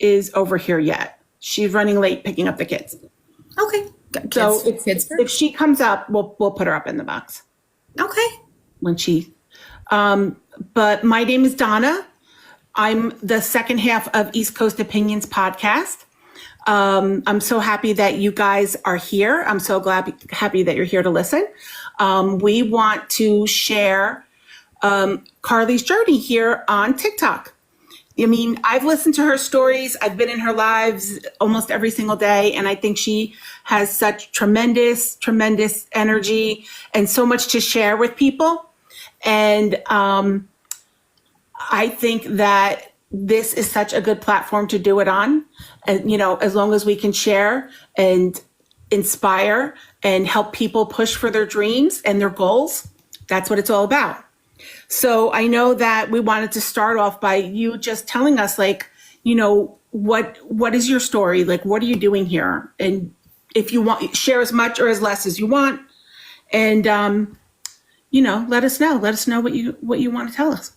is over here yet. She's running late picking up the kids. Okay. So if she comes up, we'll put her up in the box. Okay. When she, but my name is Donna. I'm the second half of East Coast Opinions podcast. I'm so happy that you guys are here. I'm so happy that you're here to listen. We want to share Carlea's journey here on TikTok. I mean, I've listened to her stories. I've been in her lives almost every single day. And I think she has such tremendous, tremendous energy and so much to share with people. And I think that this is such a good platform to do it on. And, you know, as long as we can share and inspire and help people push for their dreams and their goals, that's what it's all about. So I know that we wanted to start off by you just telling us, like, you know, what is your story? Like, what are you doing here? And if you want, share as much or as less as you want. And, you know, let us know what you want to tell us.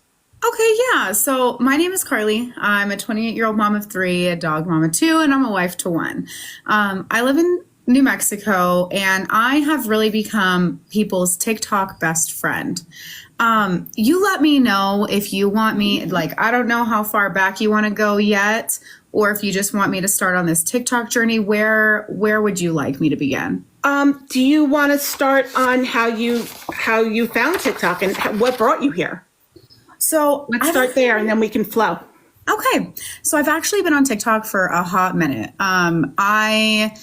Okay, yeah. So my name is Carlea. I'm a 28-year-old mom of 3, a dog mom of 2, and I'm a wife to 1. I live in New Mexico, and I have really become people's TikTok best friend. You let me know if you want me, like, I don't know how far back you want to go yet, or if you just want me to start on this TikTok journey. Where would you like me to begin? Do you want to start on how you found TikTok and what brought you here? So let's start there and then we can flow. Okay. So I've actually been on TikTok for a hot minute. I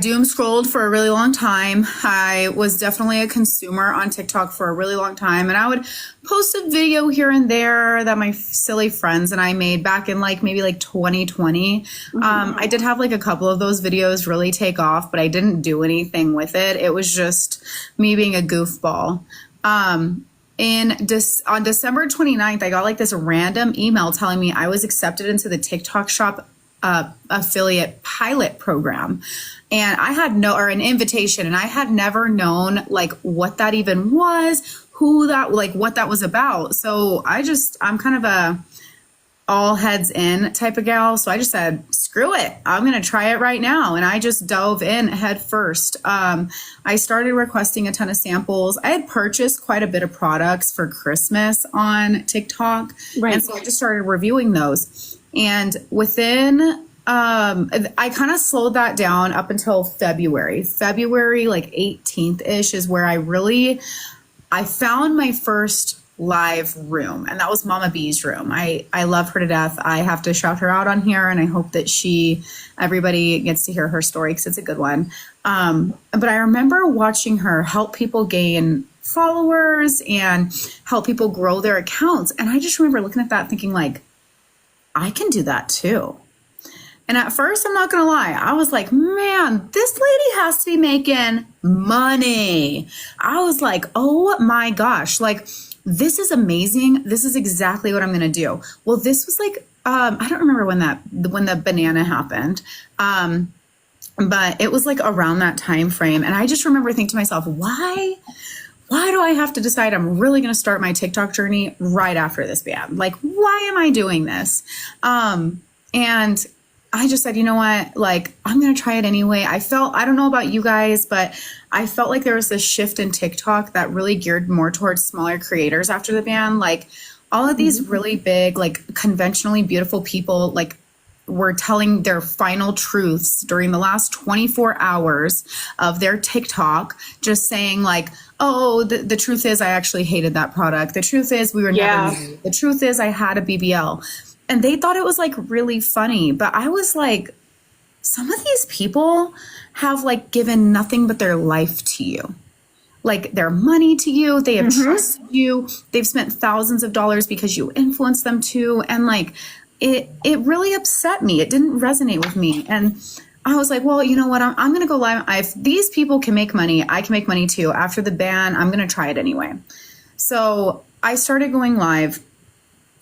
doom scrolled for a really long time. I was definitely a consumer on TikTok for a really long time. And I would post a video here and there that my silly friends and I made back in maybe 2020. Mm-hmm. I did have a couple of those videos really take off, but I didn't do anything with it. It was just me being a goofball. On December 29th, I got this random email telling me I was accepted into the TikTok shop affiliate pilot program. And I had an invitation, and I had never known what that even was, what that was about. So I'm kind of a all heads in type of gal. So I just said, screw it. I'm going to try it right now. And I just dove in head first. I started requesting a ton of samples. I had purchased quite a bit of products for Christmas on TikTok. Right. And so I just started reviewing those. And within I kind of slowed that down up until February 18th ish is where I found my first live room, and that was Mama B's room. I love her to death. I have to shout her out on here, and I hope that everybody gets to hear her story because it's a good one. But I remember watching her help people gain followers and help people grow their accounts. And I just remember looking at that thinking I can do that too. And at first, I'm not going to lie, I was like, man, this lady has to be making money. I was like, oh my gosh, this is amazing. This is exactly what I'm going to do. Well, this was I don't remember when the banana happened. But it was around that time frame. And I just remember thinking to myself, why do I have to decide I'm really going to start my TikTok journey right after this ban? Why am I doing this? And I just said, you know what, I'm going to try it anyway. I don't know about you guys, but I felt like there was this shift in TikTok that really geared more towards smaller creators after the ban. All of these really big, conventionally beautiful people, were telling their final truths during the last 24 hours of their TikTok, just saying oh, the truth is I actually hated that product. The truth is we were never married. The truth is I had a BBL. And they thought it was really funny. But I was some of these people have given nothing but their life to you. Their money to you. They have trusted you. They've spent thousands of dollars because you influenced them to. And it really upset me. It didn't resonate with me. And I was like, well, you know what? I'm going to go live. If these people can make money, I can make money too. After the ban, I'm going to try it anyway. So I started going live.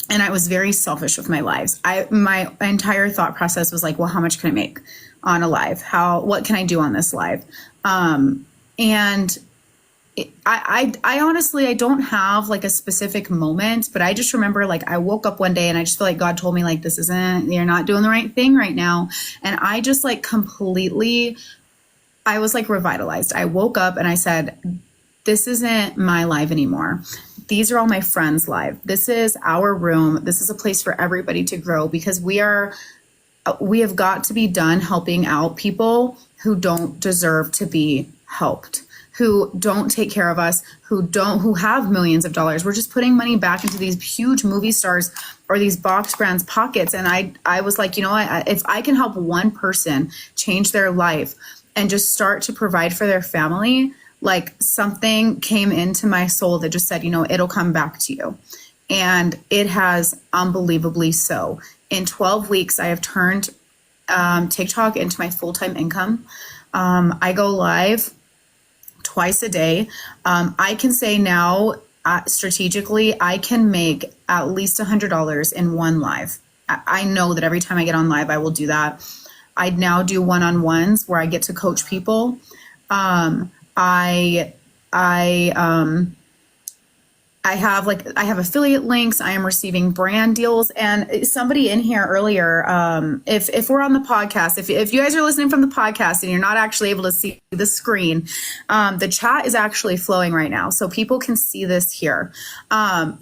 And I was very selfish with my lives. My entire thought process was well, how much can I make on a live? What can I do on this live? And I honestly, I don't have like a specific moment, but I just remember like I woke up one day and I just feel like God told me like, you're not doing the right thing right now. And I just like completely, I was like revitalized. I woke up and I said, this isn't my life anymore. These are all my friends' lives. This is our room. This is a place for everybody to grow, because we have got to be done helping out people who don't deserve to be helped, who don't take care of us, who have millions of dollars. We're just putting money back into these huge movie stars or these box brands' pockets. And I was like, you know what? If I can help one person change their life and just start to provide for their family, like something came into my soul that just said, you know, it'll come back to you. And it has unbelievably so. In 12 weeks, I have turned TikTok into my full-time income. I go live twice a day. I can say now, strategically, I can make at least $100 in one live. I know that every time I get on live, I will do that. I now do one-on-ones where I get to coach people. I have affiliate links. I am receiving brand deals. And somebody in here earlier, if we're on the podcast, if you guys are listening from the podcast and you're not actually able to see the screen, the chat is actually flowing right now. So people can see this here,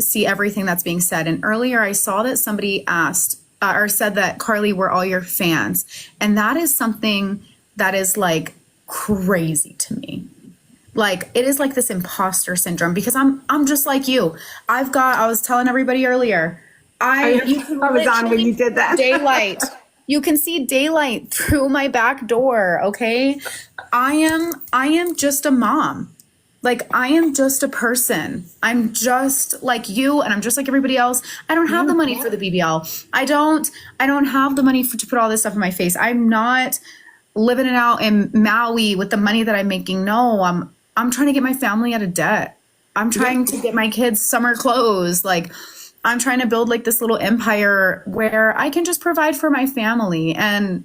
see everything that's being said. And earlier I saw that somebody asked or said that, Carly, we're all your fans. And that is something that is like crazy to me. Like, it is like this imposter syndrome, because I'm just like you. I was telling everybody earlier, I was on when you did that. Daylight. You can see daylight through my back door. Okay. I am just a mom. Like, I am just a person. I'm just like you, and I'm just like everybody else. I don't have the money for the BBL. I don't have the money to put all this stuff in my face. I'm not living it out in Maui with the money that I'm making. No, I'm trying to get my family out of debt. I'm trying to get my kids summer clothes. Like, I'm trying to build like this little empire where I can just provide for my family. And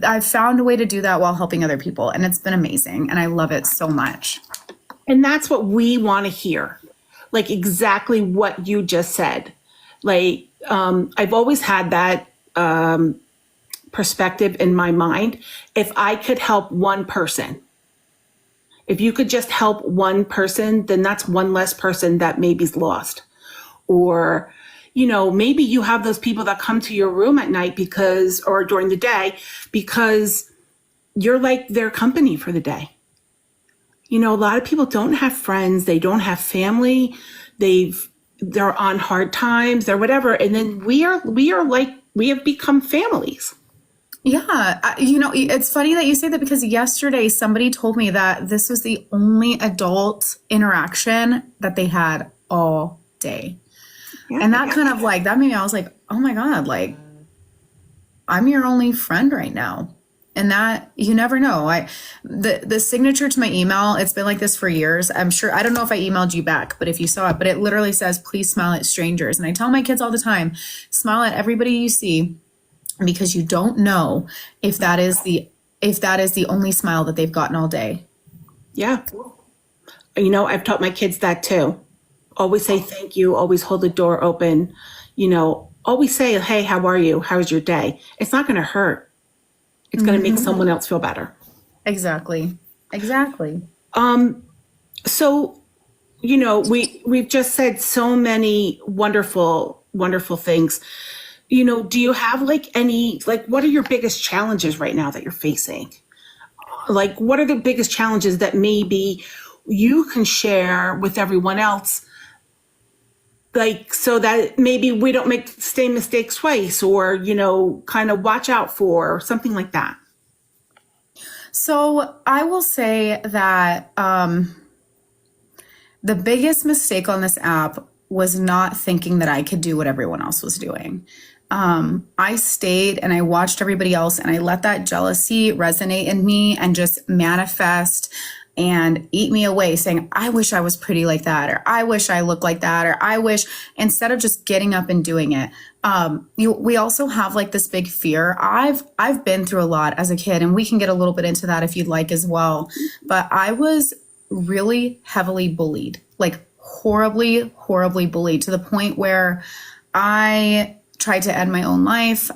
I've found a way to do that while helping other people. And it's been amazing. And I love it so much. And that's what we want to hear. Like, exactly what you just said. Like, I've always had that perspective in my mind. If I could help one person, if you could just help one person, then that's one less person that maybe's lost. Or, you know, maybe you have those people that come to your room at night or during the day, because you're like their company for the day. You know, a lot of people don't have friends. They don't have family. They're on hard times or whatever. And then we have become families. Yeah. It's funny that you say that, because yesterday somebody told me that this was the only adult interaction that they had all day. Yeah, and that kind of like, that made me, I was like, oh my God, like, I'm your only friend right now. And that, you never know. The signature to my email, it's been like this for years. I'm sure, I don't know if I emailed you back, but if you saw it, but it literally says, please smile at strangers. And I tell my kids all the time, smile at everybody you see, because you don't know if that is the only smile that they've gotten all day. Yeah. You know, I've taught my kids that too. Always say thank you. Always hold the door open. You know, always say, hey, how are you? How's your day? It's not going to hurt. It's going to make someone else feel better. Exactly. So, you know, we've just said so many wonderful, wonderful things. You know, do you have what are your biggest challenges right now that you're facing? Like, what are the biggest challenges that maybe you can share with everyone else? Like, so that maybe we don't make the same mistakes twice, or, you know, kind of watch out for, or something like that. So I will say that the biggest mistake on this app was not thinking that I could do what everyone else was doing. I stayed and I watched everybody else, and I let that jealousy resonate in me and just manifest and eat me away, saying, I wish I was pretty like that, or I wish I looked like that, or I wish, instead of just getting up and doing it. We also have like this big fear. I've been through a lot as a kid, and we can get a little bit into that if you'd like as well. But I was really heavily bullied, like horribly, horribly bullied, to the point where I tried to end my own life.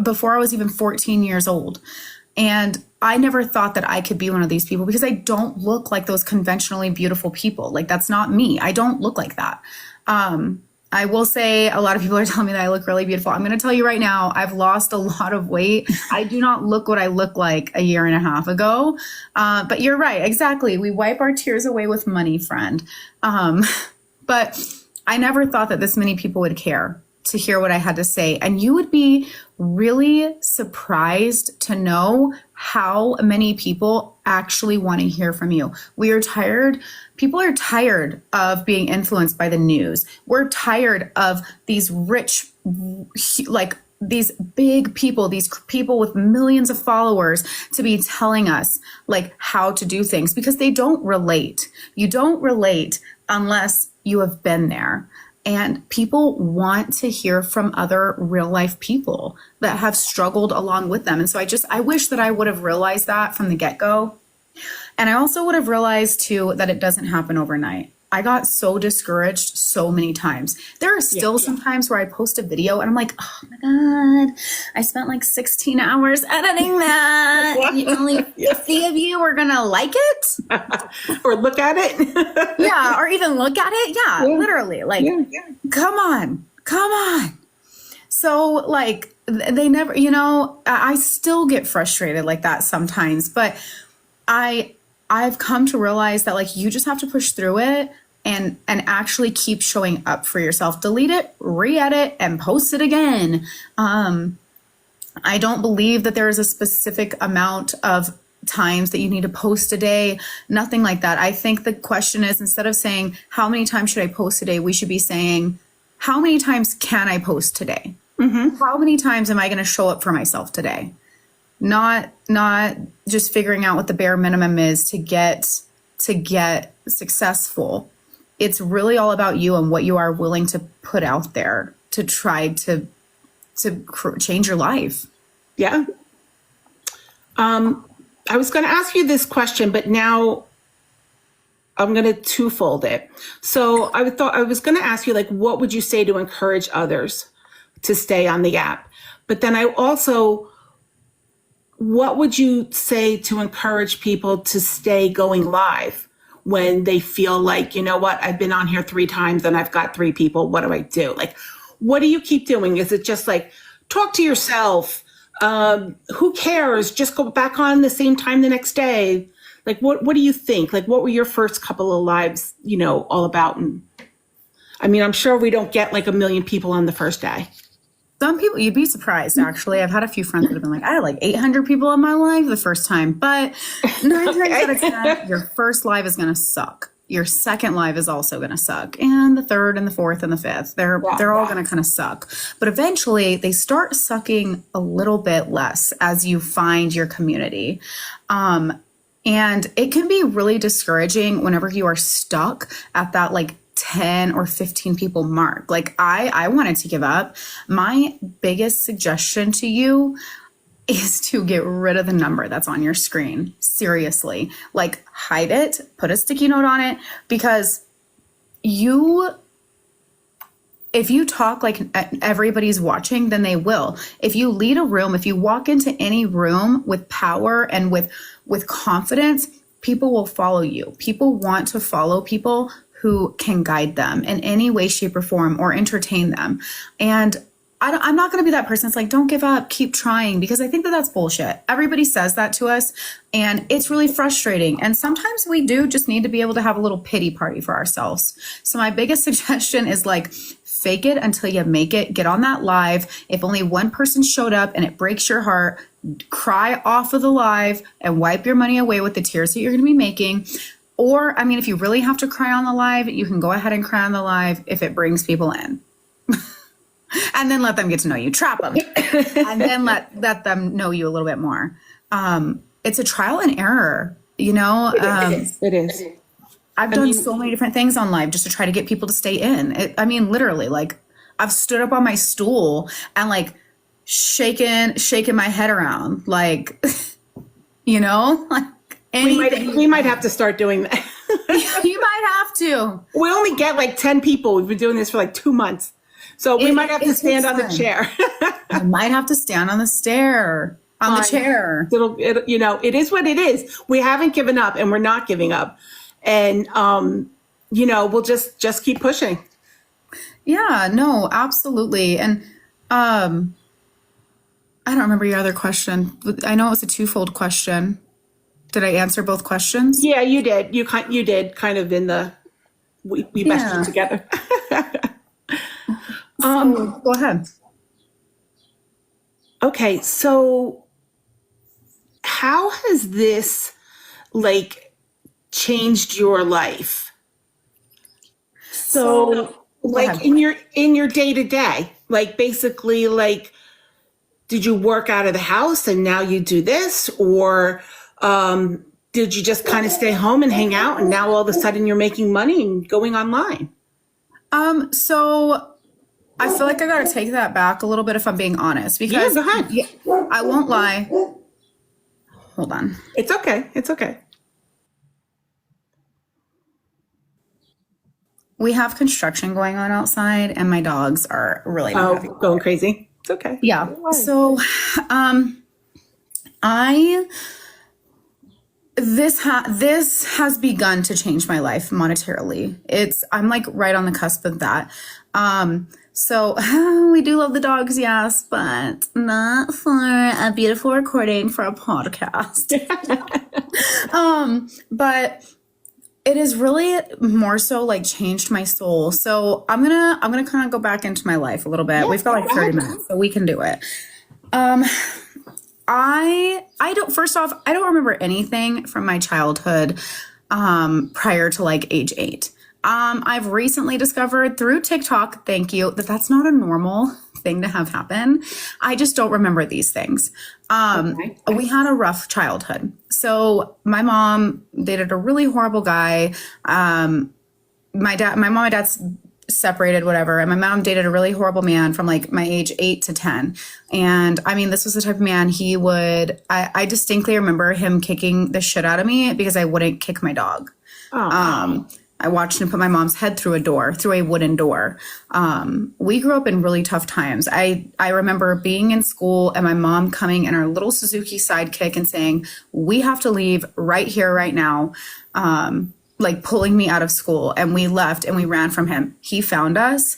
Before I was even 14 years old. And I never thought that I could be one of these people because I don't look like those conventionally beautiful people. Like, that's not me. I don't look like that. I will say a lot of people are telling me that I look really beautiful. I'm going to tell you right now, I've lost a lot of weight. I do not look what I looked like a year and a half ago. But you're right. Exactly. We wipe our tears away with money, friend. But I never thought that this many people would care to hear what I had to say. And you would be really surprised to know how many people actually want to hear from you. We are tired. People are tired of being influenced by the news. We're tired of these rich, like these big people, these people with millions of followers to be telling us like how to do things, because they don't relate. You don't relate unless you have been there. And people want to hear from other real life people that have struggled along with them. And so I wish that I would have realized that from the get-go. And I also would have realized too that it doesn't happen overnight. I got so discouraged so many times. There are still some times where I post a video and I'm like, oh my God, I spent like 16 hours editing that. Only 50 of you are going to like it. Or look at it. Yeah. Or even look at it. Yeah. Literally. Like, come on. So like they never, I still get frustrated like that sometimes, but I've come to realize that like you just have to push through it and actually keep showing up for yourself. Delete it, re-edit, and post it again. I don't believe that there is a specific amount of times that you need to post a day. Nothing like that. I think the question is, instead of saying how many times should I post a day, we should be saying how many times can I post today? Mm-hmm. How many times am I going to show up for myself today? Not just figuring out what the bare minimum is to get successful. It's really all about you and what you are willing to put out there to try to change your life. Yeah. I was going to ask you this question, but now I'm going to twofold it. So I was going to ask you, like, what would you say to encourage others to stay on the app? But then what would you say to encourage people to stay going live when they feel like, you know what, I've been on here 3 times and I've got 3 people. What do I do? Like, what do you keep doing? Is it just like, talk to yourself? Who cares? Just go back on the same time the next day. Like, what do you think? Like, what were your first couple of lives, all about? And I mean, I'm sure we don't get like 1 million people on the first day. Some people, you'd be surprised, actually. I've had a few friends that have been like, I had like 800 people on my live the first time. But 9 times out of 10, your first live is going to suck. Your second live is also going to suck. And the third and the fourth and the fifth, they're all going to kind of suck. But eventually they start sucking a little bit less as you find your community. And it can be really discouraging whenever you are stuck at that like 10 or 15 people mark. Like I wanted to give up. My biggest suggestion to you is to get rid of the number that's on your screen. Seriously, like hide it, put a sticky note on it, because if you talk like everybody's watching, then they will. If you lead a room, if you walk into any room with power and with confidence, people will follow you. People want to follow people who can guide them in any way, shape, or form, or entertain them. And I'm not going to be that person that's like, don't give up, keep trying, because I think that that's bullshit. Everybody says that to us, and it's really frustrating. And sometimes we do just need to be able to have a little pity party for ourselves. So my biggest suggestion is like, fake it until you make it. Get on that live. If only one person showed up and it breaks your heart, cry off of the live and wipe your money away with the tears that you're going to be making. Or, I mean, if you really have to cry on the live, you can go ahead and cry on the live if it brings people in. And then let them get to know you. Trap them. And then let them know you a little bit more. It's a trial and error, It is. I've done so many different things on live just to try to get people to stay in. Literally, like, I've stood up on my stool and like shaking my head around, like, like Anything. We might have to start doing that. You might have to. We only get like 10 people. We've been doing this for like 2 months. So we might have to stand on the chair. I might have to stand on the chair. It is what it is. We haven't given up and we're not giving up. And, we'll just keep pushing. Yeah, no, absolutely. And I don't remember your other question. I know it was a twofold question. Did I answer both questions? Yeah, you did. You did kind of in the, we meshed it together. Go ahead. Okay, so how has this changed your life? So in your day to day, basically did you work out of the house and now you do this, or did you just kind of stay home and hang out and now all of a sudden you're making money and going online? So I feel like I got to take that back a little bit if I'm being honest, because go ahead. I won't lie. Hold on. It's okay. It's okay. We have construction going on outside and my dogs are really not happy. Going crazy. It's okay. Yeah. So, this has begun to change my life monetarily. I'm right on the cusp of that. So we do love the dogs, yes, but not for a beautiful recording for a podcast. But it has really more so changed my soul. So I'm gonna kind of go back into my life a little bit. We've got 30 minutes, so we can do it. I don't remember anything from my childhood prior to age 8. I've recently discovered through TikTok, thank you, that's not a normal thing to have happen. I just don't remember these things. We had a rough childhood. So my mom dated a really horrible guy. My mom and dad's separated, whatever. And my mom dated a really horrible man from my age 8 to 10. And I mean, this was the type of man I distinctly remember him kicking the shit out of me because I wouldn't kick my dog. Oh. I watched him put my mom's head through a wooden door. We grew up in really tough times. I remember being in school and my mom coming in our little Suzuki Sidekick and saying, we have to leave right here, right now. Pulling me out of school, and we left and we ran from him. He found us,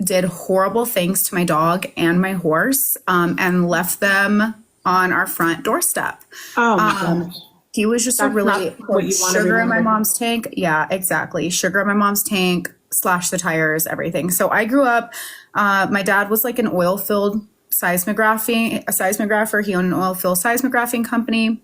did horrible things to my dog and my horse, and left them on our front doorstep. Oh my gosh. He was just sugar in my mom's tank. Yeah, exactly. Sugar in my mom's tank, slash the tires, everything. So I grew up, my dad was an oil field seismographer. He owned an oil field seismographing company.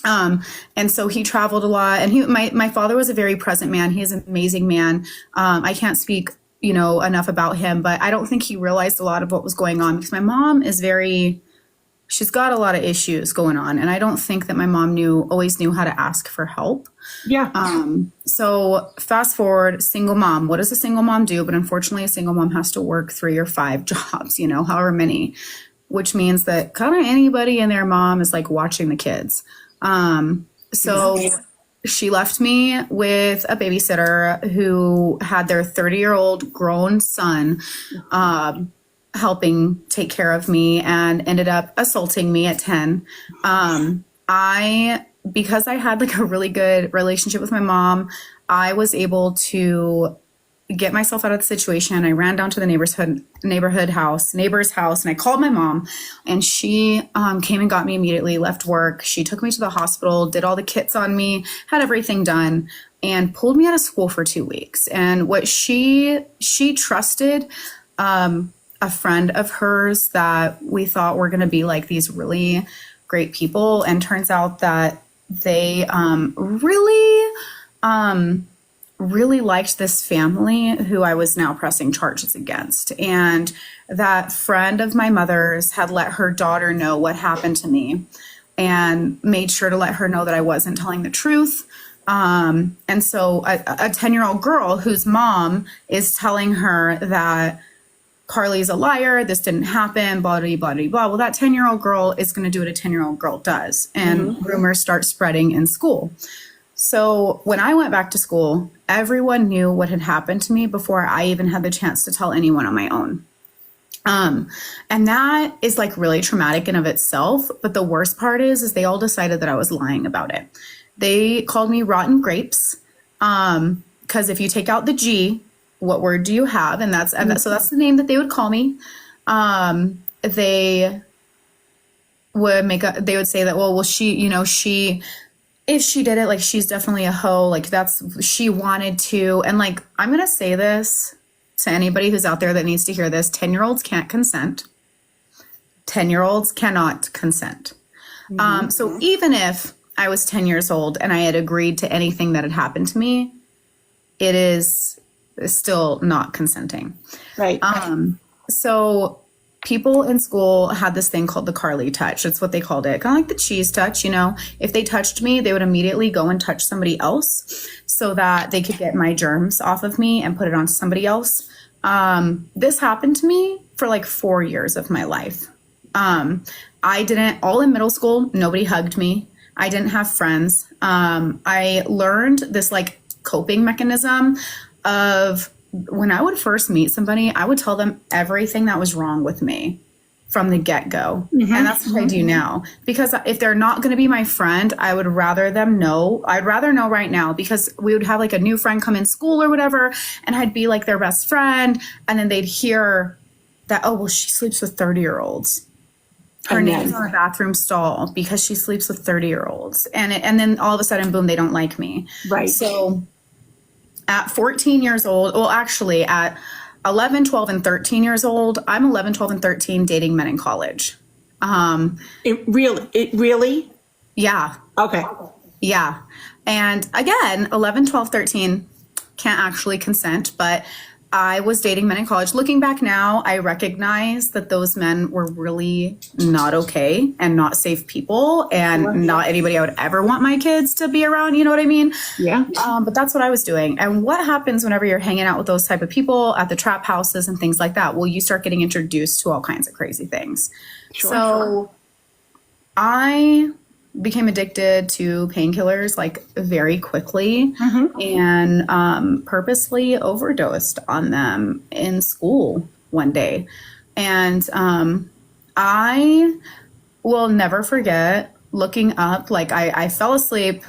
And so he traveled a lot, and my father was a very present man. He is an amazing man. I can't speak, enough about him, but I don't think he realized a lot of what was going on because my mom is she's got a lot of issues going on. And I don't think that my mom always knew how to ask for help. Yeah. So fast forward, single mom, what does a single mom do? But unfortunately, a single mom has to work 3 or 5 jobs, however many, which means that kind of anybody and their mom is watching the kids. So she left me with a babysitter who had their 30-year-old grown son, helping take care of me, and ended up assaulting me at 10. Because I had a really good relationship with my mom, I was able to get myself out of the situation. I ran down to the neighbor's house, and I called my mom, and she came and got me immediately, left work. She took me to the hospital, did all the kits on me, had everything done, and pulled me out of school for 2 weeks. And what she trusted a friend of hers that we thought were going to be these really great people. And turns out that they really liked this family who I was now pressing charges against. And that friend of my mother's had let her daughter know what happened to me and made sure to let her know that I wasn't telling the truth. And so a 10-year-old girl whose mom is telling her that Carlea's a liar. This didn't happen, blah, blah, blah, blah. Well, that 10-year-old girl is going to do what a 10-year-old girl does. And rumors start spreading in school. So when I went back to school, everyone knew what had happened to me before I even had the chance to tell anyone on my own. And that is like really traumatic in of itself. But the worst part is they all decided that I was lying about it. They called me rotten grapes. Because if you take out the G, what word do you have? And so that's the name that they would call me. They would say that, well, if she did it, like, she's definitely a hoe. Like, she wanted to. And like, I'm going to say this to anybody who's out there that needs to hear this. 10-year-olds can't consent. 10-year-olds cannot consent. So even if I was 10 years old and I had agreed to anything that had happened to me, it is still not consenting. Right. So people in school had this thing called the Carlea touch. That's what they called it. Kind of like the cheese touch, you know. If they touched me, they would immediately go and touch somebody else so that they could get my germs off of me and put it onto somebody else. This happened to me for like 4 years of my life. All in middle school, nobody hugged me. I didn't have friends. I learned this like coping mechanism of when I would first meet somebody, I would tell them everything that was wrong with me from the get-go. And that's what I do now. Because if they're not going to be my friend, I would rather them know. I'd rather know right now, because we would have like a new friend come in school or whatever, and I'd be like their best friend. And then they'd hear that, oh, well, she sleeps with 30-year-olds. Her name's on the bathroom stall because she sleeps with 30-year-olds. And then all of a sudden, boom, they don't like me. Right. So at 14 years old, well, actually at 11, 12, and 13 years old, I'm 11, 12, and 13 dating men in college. It really? Yeah. Okay. Yeah. And again, 11, 12, 13 can't actually consent, but I was dating men in college. Looking back now, I recognize that those men were really not okay and not safe people and not anybody I would ever want my kids to be around. You know what I mean? Yeah. But that's what I was doing. And what happens whenever you're hanging out with those type of people at the trap houses and things like that? Well, you start getting introduced to all kinds of crazy things. Sure. I became addicted to painkillers like very quickly and purposely overdosed on them in school one day. And I will never forget looking up, like I fell asleep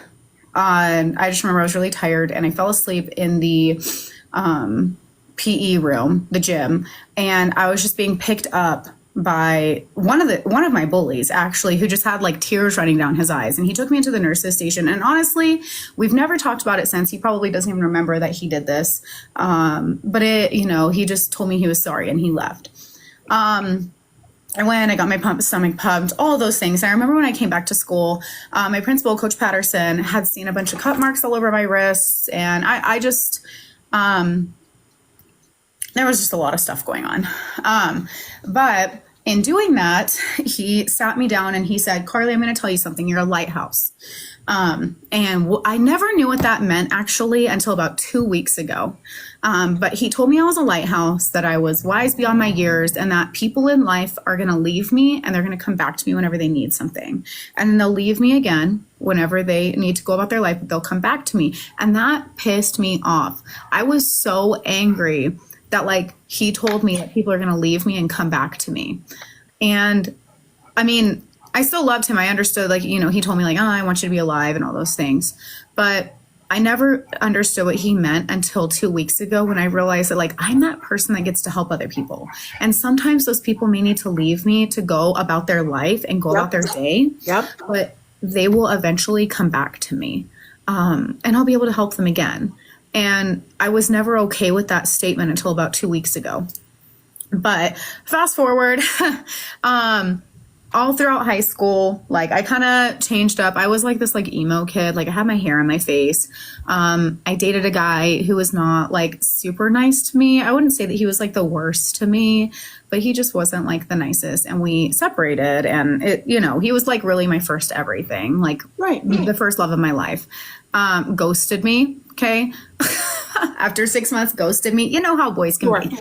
on, I just remember I was really tired and I fell asleep in the PE room, the gym, and I was just being picked up by one of my bullies, actually, who just had like tears running down his eyes, and he took me into the nurse's station. And honestly, we've never talked about it since. He probably doesn't even remember that he did this, but he just told me he was sorry and he left. I went, I got my stomach pumped, all those things. I remember when I came back to school, my principal, Coach Patterson, had seen a bunch of cut marks all over my wrists, and I just there was just a lot of stuff going on. But in doing that, he sat me down and he said, Carlea, I'm going to tell you something. You're a lighthouse. And I never knew what that meant actually until about 2 weeks ago. But he told me I was a lighthouse, that I was wise beyond my years, and that people in life are going to leave me and they're going to come back to me whenever they need something. And then they'll leave me again whenever they need to go about their life, but they'll come back to me. And that pissed me off. I was so angry that like he told me that people are going to leave me and come back to me. And I mean, I still loved him. I understood, like, he told me like, oh, I want you to be alive and all those things. But I never understood what he meant until 2 weeks ago, when I realized that like I'm that person that gets to help other people. And sometimes those people may need to leave me to go about their life and go about their day. But they will eventually come back to me, and I'll be able to help them again. And I was never okay with that statement until about 2 weeks ago. But fast forward, all throughout high school, like I kind of changed up. I was like this like emo kid. Like I had my hair in my face. I dated a guy who was not like super nice to me. I wouldn't say that he was like the worst to me, but he just wasn't like the nicest. And we separated, and he was like really my first everything, like the first love of my life. Ghosted me. Okay. After 6 months, ghosted me. You know how boys can be.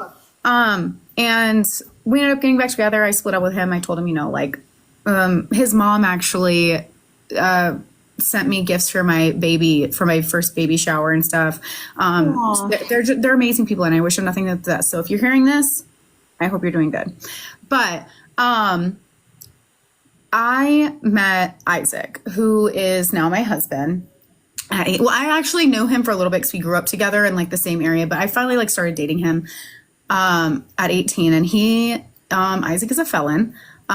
And we ended up getting back together. I split up with him. I told him, his mom actually sent me gifts for my baby, for my first baby shower and stuff. They're amazing people, and I wish them nothing but that. So if you're hearing this, I hope you're doing good. But I met Isaac, who is now my husband. I actually knew him for a little bit because we grew up together in like the same area, but I finally started dating him at 18, and Isaac is a felon. He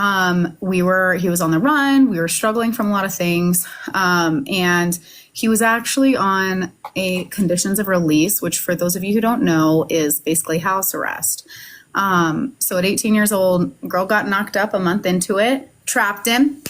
was on the run. We were struggling from a lot of things. And he was actually on a conditions of release, which for those of you who don't know is basically house arrest. So at 18 years old, girl got knocked up a month into it, trapped him.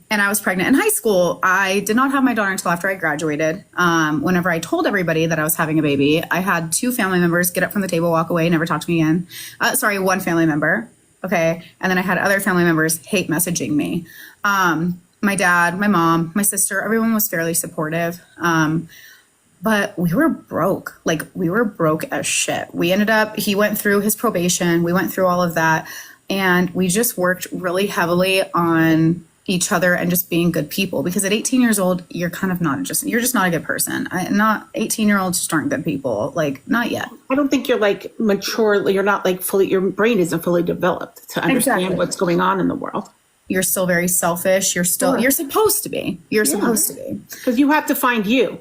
And I was pregnant in high school. I did not have my daughter until after I graduated. Whenever I told everybody that I was having a baby, I had 2 family members get up from the table, walk away, never talk to me again. One family member. Okay. And then I had other family members hate messaging me. My dad, my mom, my sister, everyone was fairly supportive. But we were broke. We were broke as shit. He went through his probation. We went through all of that. And we just worked really heavily on each other and just being good people, because at 18 years old, you're just not a good person. 18-year-olds just aren't good people. Not yet. I don't think you're mature. You're not your brain isn't fully developed to understand what's going on in the world. You're still very selfish. You're supposed to be. Supposed to be. Because you have to find you.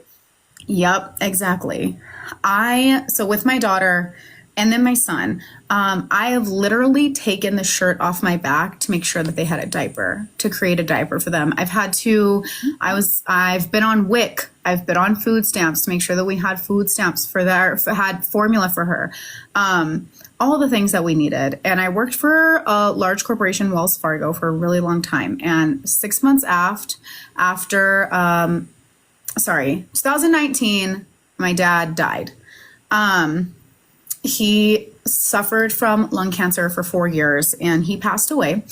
Yep, exactly. So with my daughter and then my son, I have literally taken the shirt off my back to make sure that they had a diaper, to create a diaper for them. I've been on WIC. I've been on food stamps to make sure that we had food stamps had formula for her. All the things that we needed. And I worked for a large corporation, Wells Fargo, for a really long time. And 6 months after 2019, my dad died. He suffered from lung cancer for 4 years, and he passed away.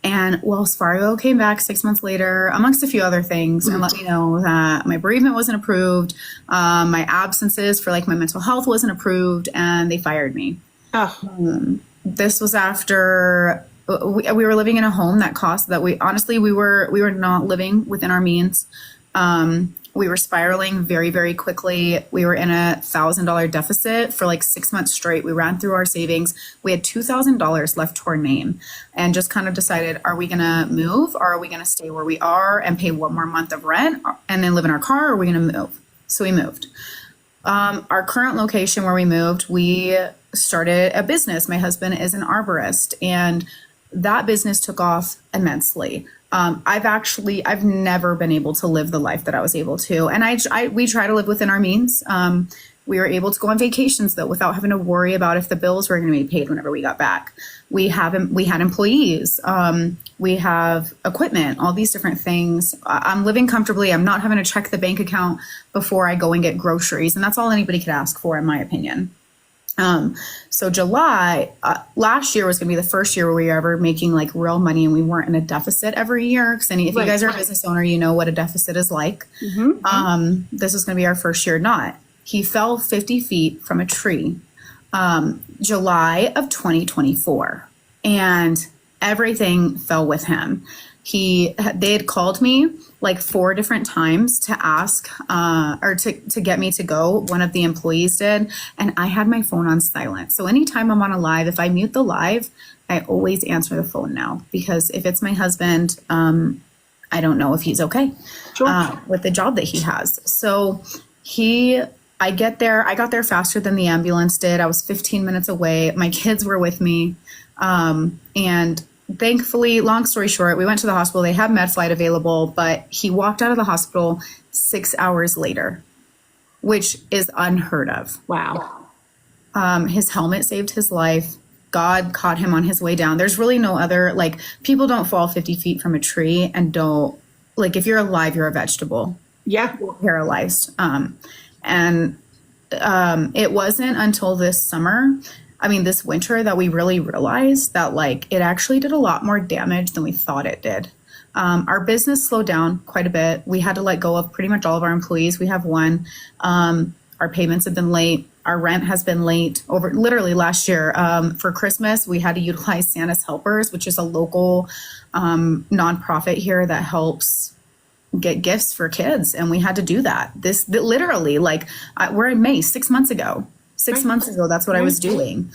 And Wells Fargo came back 6 months later, amongst a few other things, and let me know that my bereavement wasn't approved. My absences for my mental health wasn't approved, and they fired me. This was after we were living in a home we were not living within our means. We were spiraling very, very quickly. We were in $1,000 deficit for 6 months straight. We ran through our savings. We had $2,000 left to our name, and just kind of decided, are we going to move, or are we going to stay where we are and pay 1 more month of rent and then live in our car, or are we going to move? So we moved. Our current location where we moved, we started a business. My husband is an arborist, and that business took off immensely. I've never been able to live the life that I was able to. And we try to live within our means. We were able to go on vacations though, without having to worry about if the bills were going to be paid whenever we got back. We had employees. We have equipment, all these different things. I'm living comfortably. I'm not having to check the bank account before I go and get groceries. And that's all anybody could ask for, in my opinion. So July, last year was going to be the first year where we were ever making real money, and we weren't in a deficit every year. Cause if you guys are a business owner, you know what a deficit is like. This is going to be our first year not. He fell 50 feet from a tree, July of 2024, and everything fell with him. They had called me 4 different times to ask, or to get me to go. One of the employees did, and I had my phone on silent. So anytime I'm on a live, if I mute the live, I always answer the phone now, because if it's my husband, I don't know if he's okay with the job that he has. So I got there faster than the ambulance did. I was 15 minutes away. My kids were with me. And thankfully, long story short, we went to the hospital. They had med flight available, but he walked out of the hospital 6 hours later, which is unheard of. Wow. His helmet saved his life. God caught him on his way down. There's really no other, people don't fall 50 feet from a tree and don't, if you're alive, you're a vegetable. Yeah. You're paralyzed. It wasn't until this winter, that we really realized that it actually did a lot more damage than we thought it did. Our business slowed down quite a bit. We had to let go of pretty much all of our employees. We have one. Our payments have been late. Our rent has been late over literally last year. For Christmas, we had to utilize Santa's Helpers, which is a local nonprofit here that helps get gifts for kids. And we had to do that. Literally, like, we're in May, 6 months ago. 6 months ago, that's what I was doing,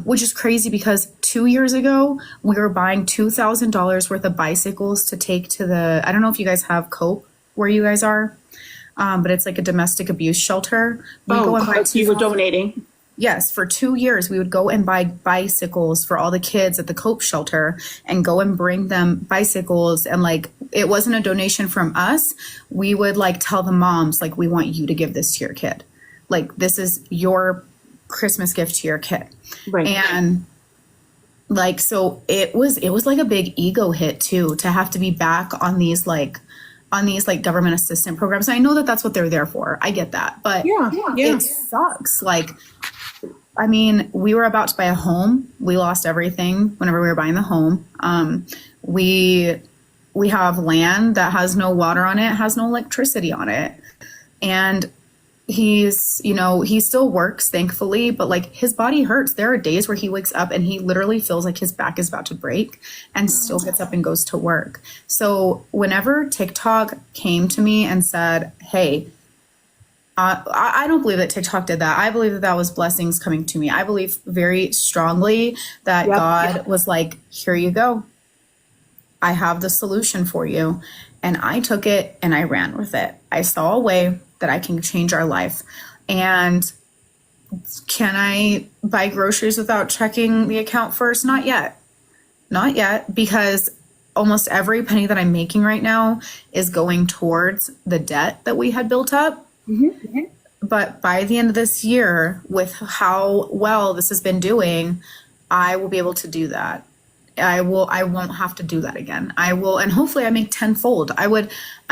which is crazy because 2 years ago, we were buying $2,000 worth of bicycles to take to I don't know if you guys have COPE where you guys are, but it's like a domestic abuse shelter. You were donating. Yes, for 2 years, we would go and buy bicycles for all the kids at the COPE shelter and go and bring them bicycles. And like, it wasn't a donation from us. We would like tell the moms, like, we want you to give this to your kid. Like, this is your Christmas gift to your kid. Right. And like, so it was like a big ego hit too, to have to be back on these government assistance programs. I know that that's what they're there for. I get that, but it sucks. Like, I mean, we were about to buy a home. We lost everything whenever we were buying the home. We have land that has no water on it, has no electricity on it. And he still works, thankfully, but like, his body hurts. There are days where he wakes up and he literally feels like his back is about to break and still gets up and goes to work. So whenever TikTok came to me and said, hey, I don't believe that TikTok did that. I believe that was blessings coming to me. I believe very strongly that God was like, here you go. I have the solution for you. And I took it and I ran with it. I saw a way that I can change our life. And can I buy groceries without checking the account first? Not yet. Not yet, because almost every penny that I'm making right now is going towards the debt that we had built up. Mm-hmm. But by the end of this year, with how well this has been doing, I will be able to do that. I won't have to do that again. I will, and hopefully I make tenfold. I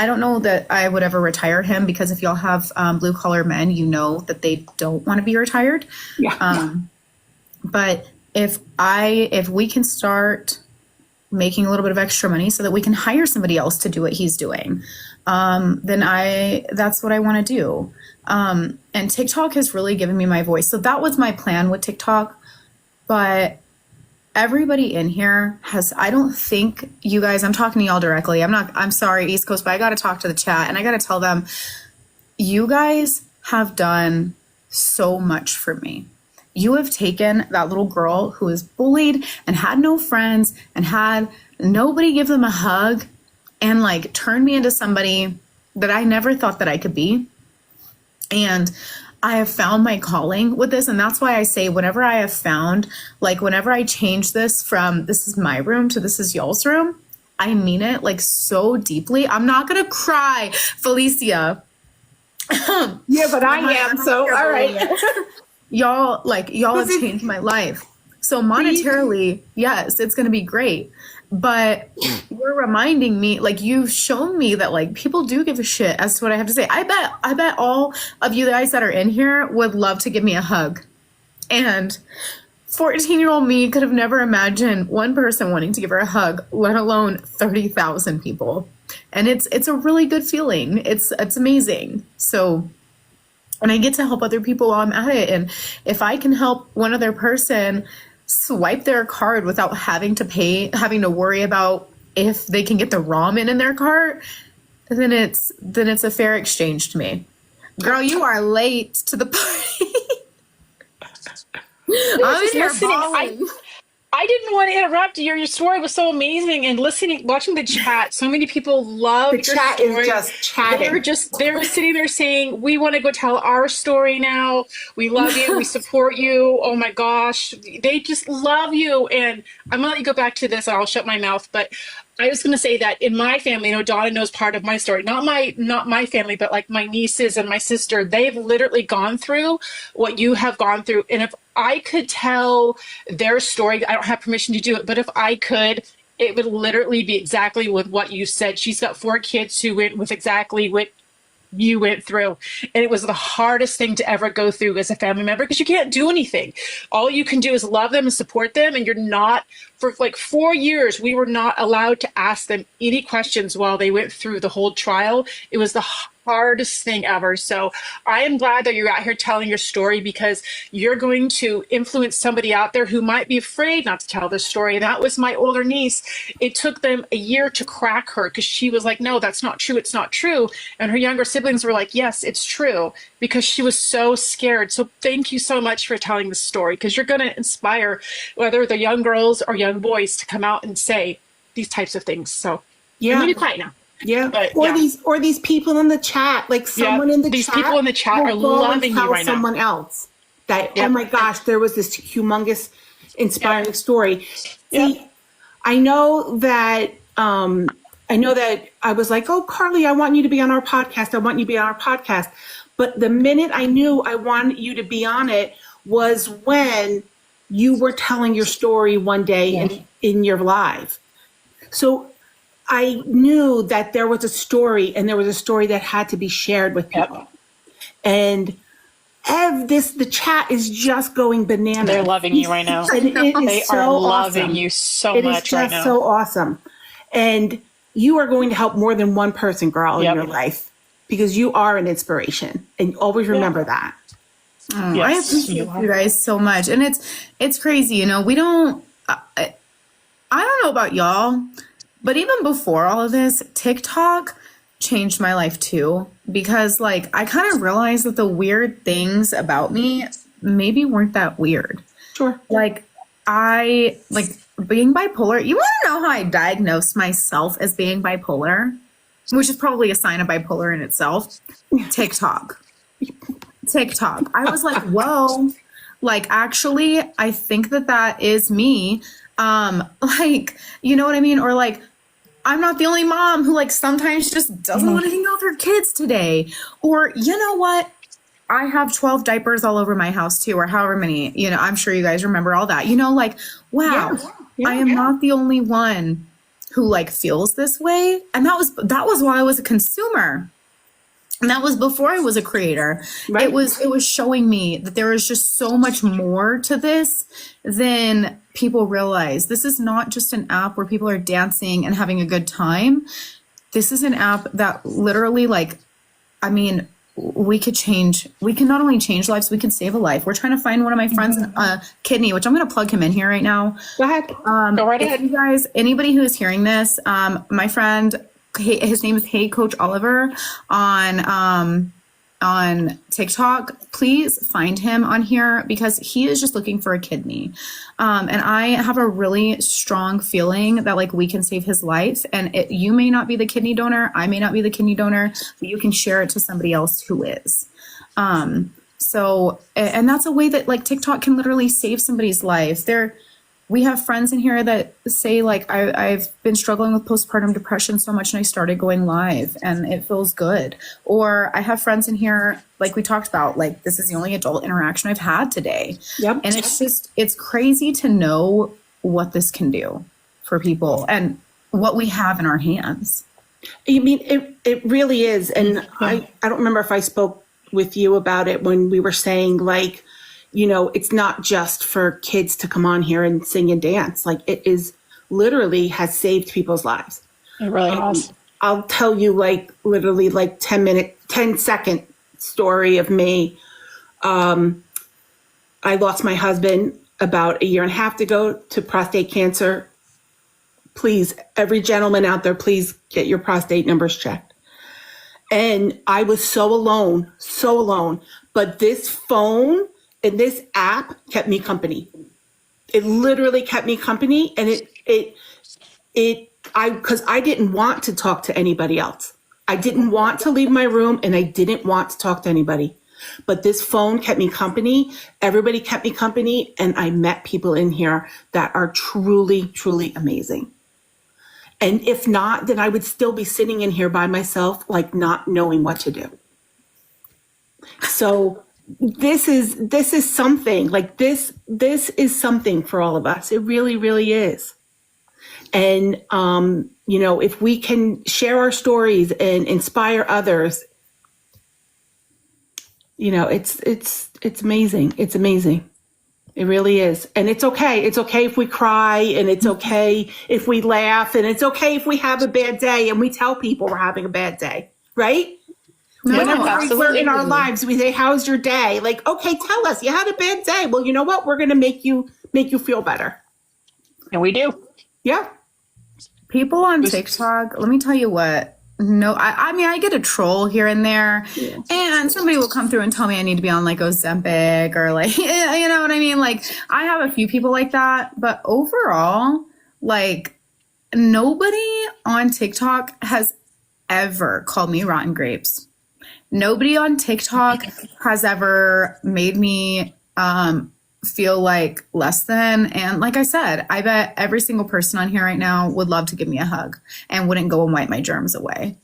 don't know that I would ever retire him, because if y'all have blue collar men, you know that they don't want to be retired. Yeah. But if we can start making a little bit of extra money so that we can hire somebody else to do what he's doing, then that's what I want to do. And TikTok has really given me my voice. So that was my plan with TikTok, but everybody in here I don't think you guys, I'm talking to y'all directly. I'm sorry, East Coast, but I got to talk to the chat and I got to tell them, you guys have done so much for me. You have taken that little girl who was bullied and had no friends and had nobody give them a hug and like turned me into somebody that I never thought that I could be. And I have found my calling with this. And that's why I say, whenever I change this from this is my room to this is y'all's room, I mean it like so deeply. I'm not going to cry, Felicia. Yeah, but I am. So, all right. Y'all have changed my life. So monetarily, yes, it's going to be great. But you're reminding me, like, you've shown me that like people do give a shit as to what I have to say. I bet all of you guys that are in here would love to give me a hug. And 14-year-old me could have never imagined one person wanting to give her a hug, let alone 30,000 people. And it's a really good feeling. It's amazing. So, and I get to help other people while I'm at it. And if I can help one other person swipe their card without having to worry about if they can get the ramen in their cart, then it's a fair exchange to me. Girl, you are late to the party. I was here bawling. I didn't want to interrupt. Your story was so amazing, and watching the chat, so many people love your chat story. is just chatting. They were sitting there saying, "We want to go tell our story now. We love you. We support you. Oh my gosh, they just love you." And I'm gonna let you go back to this, or I'll shut my mouth. But I was going to say that in my family, Donna knows part of my story, not my family, but like my nieces and my sister, they've literally gone through what you have gone through. And if I could tell their story, I don't have permission to do it, but if I could, it would literally be exactly with what you said. She's got 4 kids who went with exactly what you went through. And it was the hardest thing to ever go through as a family member, because you can't do anything. All you can do is love them and support them. And you're not, for like 4 years, we were not allowed to ask them any questions while they went through the whole trial. It was the hardest thing ever. So I am glad that you're out here telling your story, because you're going to influence somebody out there who might be afraid not to tell this story. And that was my older niece. It took them a year to crack her, because she was like, no, that's not true. It's not true. And her younger siblings were like, yes, it's true, because she was so scared. So thank you so much for telling this story, because you're going to inspire whether they're young girls or young boys to come out and say these types of things. So I'm gonna be quiet now. Yeah. But, These people in the chat, like someone in the these chat. people in the chat are loving you right now. Someone else that, oh my gosh, there was this humongous, inspiring story. See, I know that I was like, oh, Carly, I want you to be on our podcast. I want you to be on our podcast. But the minute I knew I wanted you to be on it was when you were telling your story one day in your live. So I knew that there was a story, and there was a story that had to be shared with people. And the chat is just going bananas. They're loving you right now. And they are loving you so much right now. It is just so awesome. And you are going to help more than one person, girl, in your life, because you are an inspiration, and always remember that. Oh, I appreciate you guys so much. And it's crazy, you know, I don't know about y'all, but even before all of this, TikTok changed my life too, because like I kind of realized that the weird things about me maybe weren't that weird. Sure. Like being bipolar. You want to know how I diagnosed myself as being bipolar, which is probably a sign of bipolar in itself? TikTok. I was like, whoa, like actually, I think that is me. Like, you know what I mean? Or like, I'm not the only mom who like sometimes just doesn't want to hang out with her kids today. Or you know what? I have 12 diapers all over my house too, or however many, you know, I'm sure you guys remember all that, you know, like, wow, I am not the only one who like feels this way. And that was why I was a consumer. And that was before I was a creator. Right. It was showing me that there is just so much more to this than people realize. This is not just an app where people are dancing and having a good time. This is an app that literally, like, I mean, we can not only change lives, we can save a life. We're trying to find one of my friends a kidney, which I'm going to plug him in here right now. Go ahead. Go right ahead. You guys, anybody who is hearing this, my friend, his name is Hey Coach Oliver on TikTok. Please find him on here, because he is just looking for a kidney. And I have a really strong feeling that like we can save his life, and you may not be the kidney donor. I may not be the kidney donor, but you can share it to somebody else who is. So, and that's a way that like TikTok can literally save somebody's life. We have friends in here that say like, I've been struggling with postpartum depression so much and I started going live and it feels good. Or I have friends in here, like we talked about, like this is the only adult interaction I've had today. Yep. And it's crazy to know what this can do for people and what we have in our hands. I mean, it really is. And I don't remember if I spoke with you about it when we were saying like, you know, it's not just for kids to come on here and sing and dance. Like it is literally has saved people's lives. It really has. I'll tell you like literally like 10-second story of me. I lost my husband about 1.5 years ago to prostate cancer. Please, every gentleman out there, please get your prostate numbers checked. And I was so alone. But this phone and this app kept me company. It literally kept me company. And because I didn't want to talk to anybody else. I didn't want to leave my room and I didn't want to talk to anybody. But this phone kept me company. Everybody kept me company. And I met people in here that are truly, truly amazing. And if not, then I would still be sitting in here by myself, like not knowing what to do. So this is something like this is something for all of us. It really, really is. And, you know, if we can share our stories and inspire others, you know, it's amazing. It's amazing. It really is. And it's okay. It's okay if we cry, and it's okay if we laugh, and it's okay if we have a bad day and we tell people we're having a bad day, right? No, Whenever we're in our absolutely. lives, we say, "How's your day?" Like, okay, tell us. You had a bad day. Well, you know what? We're going to make you feel better. And we do. Yeah. people on TikTok, let me tell you what. No, I mean, I get a troll here and there, and somebody will come through and tell me I need to be on like Ozempic or like, you know what I mean? Like, I have a few people like that, but overall, like, nobody on TikTok has ever called me rotten grapes. Nobody on TikTok has ever made me feel like less than. And like I said, I bet every single person on here right now would love to give me a hug and wouldn't go and wipe my germs away.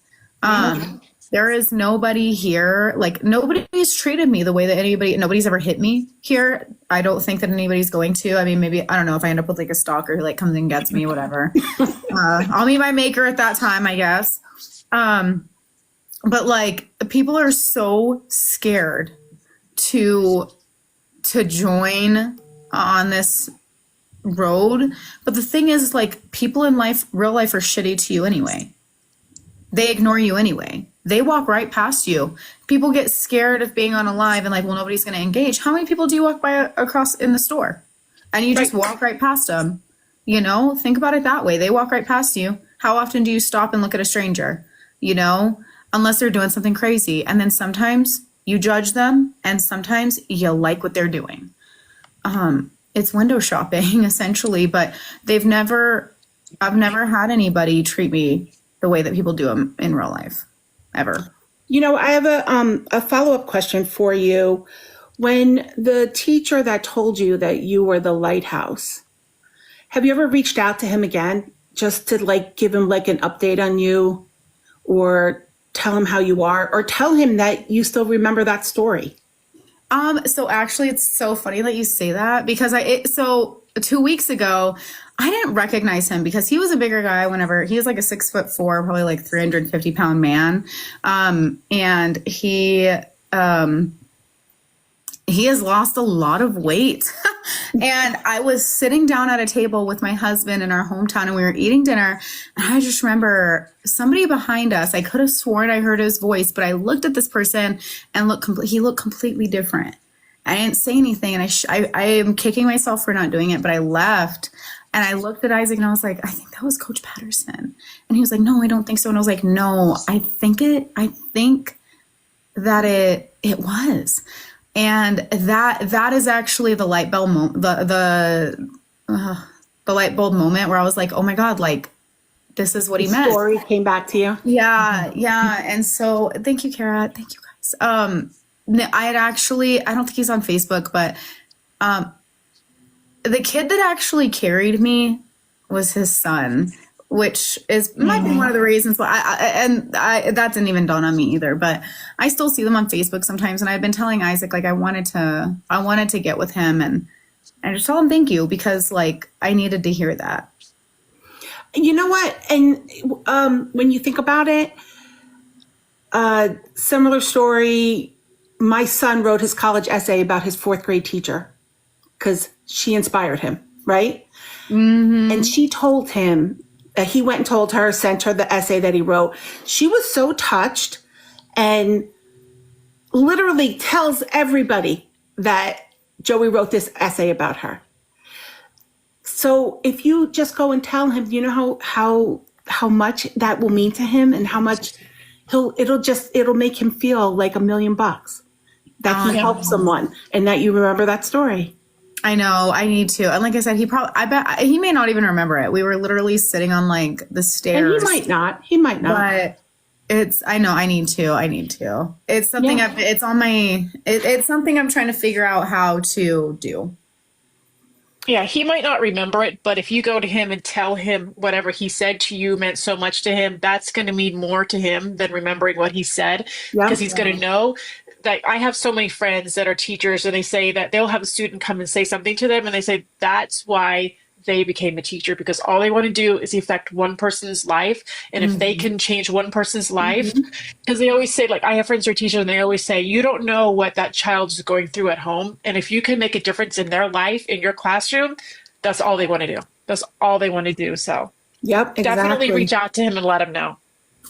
There is nobody here, like nobody's treated me the way that nobody's ever hit me here. I don't think that anybody's going to. I mean, maybe, I don't know, if I end up with like a stalker who like comes and gets me, whatever. I'll meet my maker at that time, I guess. But like people are so scared to join on this road. But the thing is, like, people in real life are shitty to you anyway. They ignore you anyway. They walk right past you. People get scared of being on a live and like, well, nobody's going to engage. How many people do you walk by across in the store and you just walk right past them? You know, think about it that way. They walk right past you. How often do you stop and look at a stranger? You know, unless they're doing something crazy. And then sometimes you judge them, and sometimes you like what they're doing. It's window shopping, essentially, but I've never had anybody treat me the way that people do them in real life, ever. You know, I have a follow-up question for you. When the teacher that told you that you were the lighthouse, have you ever reached out to him again just to like give him like an update on you, or tell him how you are, or tell him that you still remember that story? So actually it's so funny that you say that, because so 2 weeks ago, I didn't recognize him because he was a bigger guy he was like a 6'4", probably like 350-pound man. And he has lost a lot of weight. And I was sitting down at a table with my husband in our hometown, and we were eating dinner. And I just remember somebody behind us, I could have sworn I heard his voice, but I looked at this person and he looked completely different. I didn't say anything, and I am kicking myself for not doing it, but I left. And I looked at Isaac and I was like, I think that was Coach Patterson. And he was like, no, I don't think so. And I was like, no, I think that it was. And that is actually the light bulb moment, the light bulb moment where I was like, oh my God, like this is what he meant. Story came back to you. Yeah. And so thank you, Kara. Thank you guys. I don't think he's on Facebook, but the kid that actually carried me was his son, which might be one of the reasons why that didn't even dawn on me either, but I still see them on Facebook sometimes. And I've been telling Isaac, like, I wanted to get with him, and I just told him thank you, because like I needed to hear that. You know what? And when you think about it, similar story, my son wrote his college essay about his 4th grade teacher because she inspired him, right? Mm-hmm. And she told him, he went and told her, sent her the essay that he wrote. She was so touched and literally tells everybody that Joey wrote this essay about her. So if you just go and tell him, you know how much that will mean to him, and how much it'll make him feel like $1 million that he helped someone, and that you remember that story. I know, I need to. And like I said, I bet he may not even remember it. We were literally sitting on like the stairs. And he might not. But I know, I need to. It's something it's something I'm trying to figure out how to do. Yeah, he might not remember it, but if you go to him and tell him whatever he said to you meant so much to him, that's going to mean more to him than remembering what he said, because he's going to know. Like, I have so many friends that are teachers, and they say that they'll have a student come and say something to them, and they say that's why they became a teacher, because all they want to do is affect one person's life. And if they can change one person's life, because they always say, like, I have friends who are teachers, and they always say, you don't know what that child is going through at home. And if you can make a difference in their life, in your classroom, that's all they want to do. That's all they want to do. So yep, exactly. Definitely reach out to him and let him know.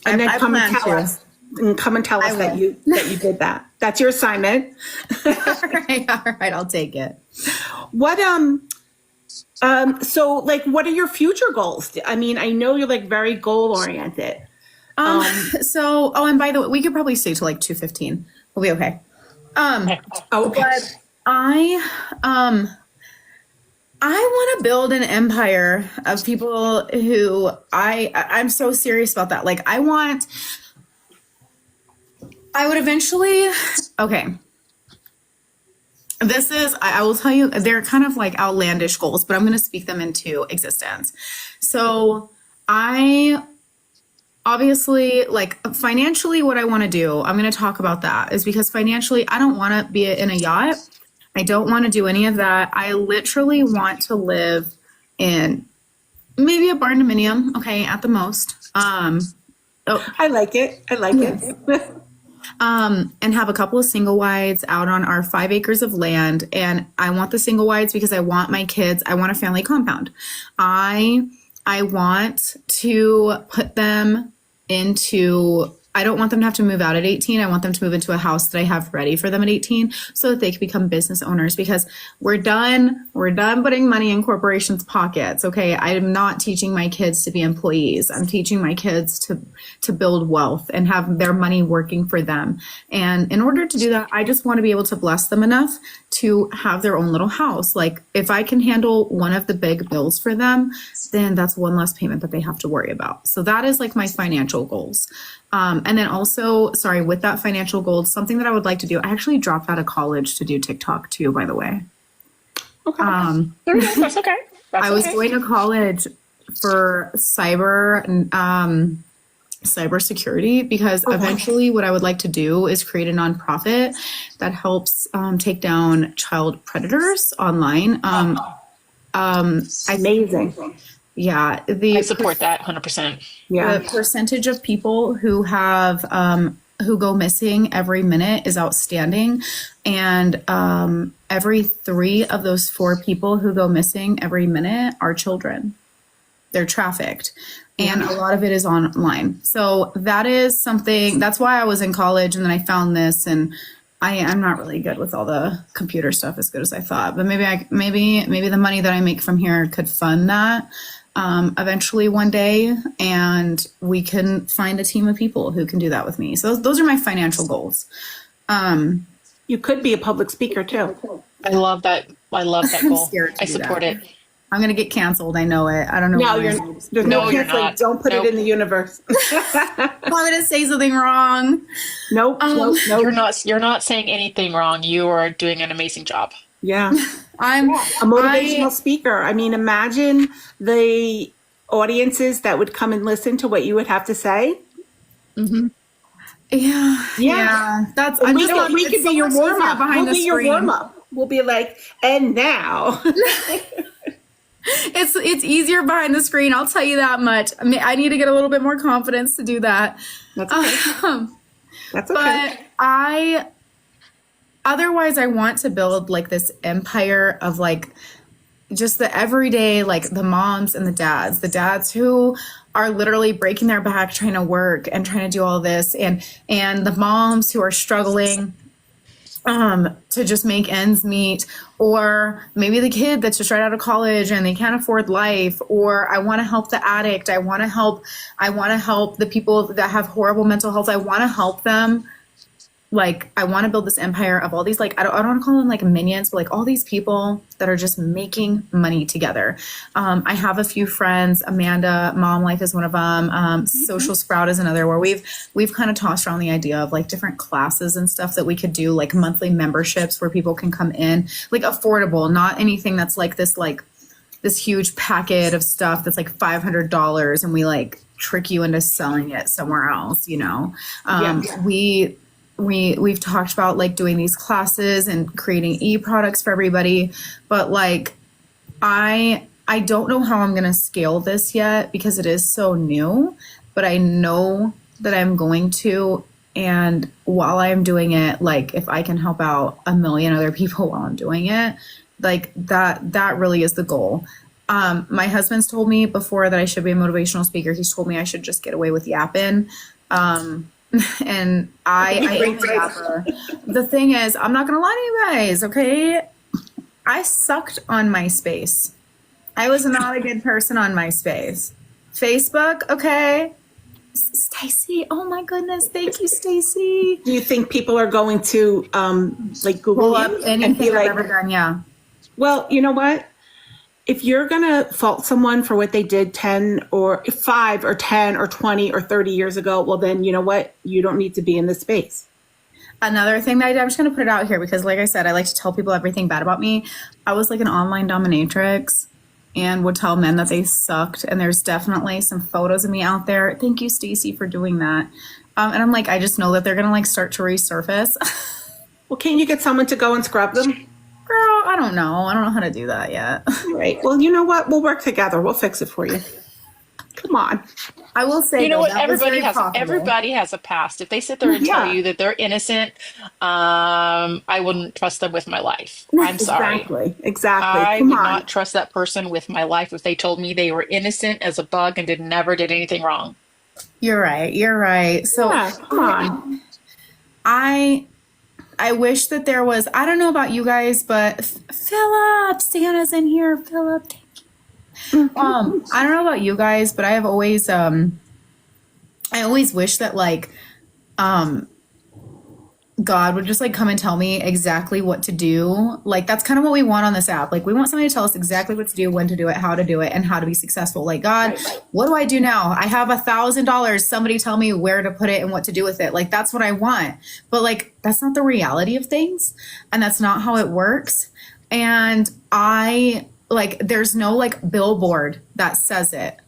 And then come and tell us. and come and tell us that you did that. That's your assignment. All right, I'll take it. What so like what are your future goals? I mean, I know you're like very goal oriented. So, and by the way, we could probably stay till like 2:15. We'll be okay. Okay. But I want to build an empire of people who I'm so serious about that. Like I would eventually, okay. This is, I will tell you, they're kind of like outlandish goals, but I'm going to speak them into existence. So I obviously, like financially, what I want to do, I'm going to talk about that, is because financially, I don't want to be in a yacht. I don't want to do any of that. I literally want to live in maybe a barn dominium, okay, at the most. I like it. I like it. And have a couple of single wides out on our 5 acres of land. And I want the single wides because I want my kids, I want a family compound. I want to put them into, I don't want them to have to move out at 18. I want them to move into a house that I have ready for them at 18 so that they can become business owners, because we're done putting money in corporations' pockets. Okay. I'm not teaching my kids to be employees. I'm teaching my kids to build wealth and have their money working for them. And in order to do that, I just want to be able to bless them enough to have their own little house. Like if I can handle one of the big bills for them, then that's one less payment that they have to worry about. So that is like my financial goals. And then also, sorry, with that financial goal, something that I would like to do, I actually dropped out of college to do TikTok too, by the way. Okay. That's okay. I was going to college for cybersecurity, because eventually what I would like to do is create a nonprofit that helps take down child predators online. Amazing. Yeah, I support that 100%. The percentage of people who have who go missing every minute is outstanding, and every 3 of those 4 people who go missing every minute are children. They're trafficked, and a lot of it is online. So that is something. That's why I was in college, and then I found this, and I'm not really good with all the computer stuff as good as I thought. But maybe the money that I make from here could fund that eventually one day, and we can find a team of people who can do that with me. So those are my financial goals. You could be a public speaker too. I love that. I love that goal. I support it. I'm going to get canceled. I know it. I don't know. No, there's no canceling. Not. Don't put it in the universe. I'm going to say something wrong. Nope. You're not saying anything wrong. You are doing an amazing job. Yeah. I'm a motivational speaker. I mean, imagine the audiences that would come and listen to what you would have to say. Mm-hmm. Yeah. That's. We could be your warm up. We'll be your warm up. We'll be like, and now. It's easier behind the screen. I'll tell you that much. I mean, I need to get a little bit more confidence to do that. That's okay. That's okay. But otherwise, I want to build like this empire of like just the everyday, like the moms and the dads who are literally breaking their back trying to work and trying to do all this, and the moms who are struggling to just make ends meet, or maybe the kid that's just right out of college and they can't afford life, or I want to help the addict. I want to help the people that have horrible mental health. I want to help them. Like, I want to build this empire of all these, like, I don't want to call them like minions, but like all these people that are just making money together. I have a few friends. Amanda, Mom Life is one of them. Social Sprout is another, where we've kind of tossed around the idea of like different classes and stuff that we could do, like monthly memberships where people can come in, like affordable, not anything that's like this huge packet of stuff that's like $500 and we like trick you into selling it somewhere else, you know? We've talked about like doing these classes and creating e-products for everybody, but like I don't know how I'm going to scale this yet because it is so new, but I know that I'm going to. And while I'm doing it, like if I can help out 1 million other people while I'm doing it, like that really is the goal. My husband's told me before that I should be a motivational speaker. He's told me I should just get away with yapping. And I only have her. The thing is, I'm not gonna lie to you guys, okay? I sucked on MySpace. I was not a good person on MySpace. Facebook, okay. Stacy, oh my goodness, thank you, Stacy. Do you think people are going to like Google Pull up you and anything be I've like, ever done, yeah. well, you know what? If you're going to fault someone for what they did 10 or 5 or 10 or 20 or 30 years ago, well, then you know what? You don't need to be in this space. Another thing that I'm just going to put it out here because, like I said, I like to tell people everything bad about me. I was like an online dominatrix and would tell men that they sucked. And there's definitely some photos of me out there. Thank you, Stacy, for doing that. And I'm like, I just know that they're going to like start to resurface. Well, can't you get someone to go and scrub them? Girl, I don't know. I don't know how to do that yet. Right. Well, you know what? We'll work together. We'll fix it for you. Come on. I will say, You know though, what? that was very profitable. Everybody has a past. If they sit there and tell Yeah. you that they're innocent, I wouldn't trust them with my life. I'm sorry. Exactly. I Come would on. not trust that person with my life if they told me they were innocent as a bug and never did anything wrong. You're right. You're right. So Yeah, come on. I wish that there was, I don't know about you guys, but Philip, Santa's in here. Philip, thank you. I don't know about you guys, but I have always, I always wish that like, God would just like come and tell me exactly what to do. Like that's kind of what we want on this app. Like we want somebody to tell us exactly what to do, when to do it, how to do it, and how to be successful. Like God, what do I do now? I have $1,000. Somebody tell me where to put it and what to do with it. Like that's what I want. But like that's not the reality of things, and that's not how it works. And there's no like billboard that says it.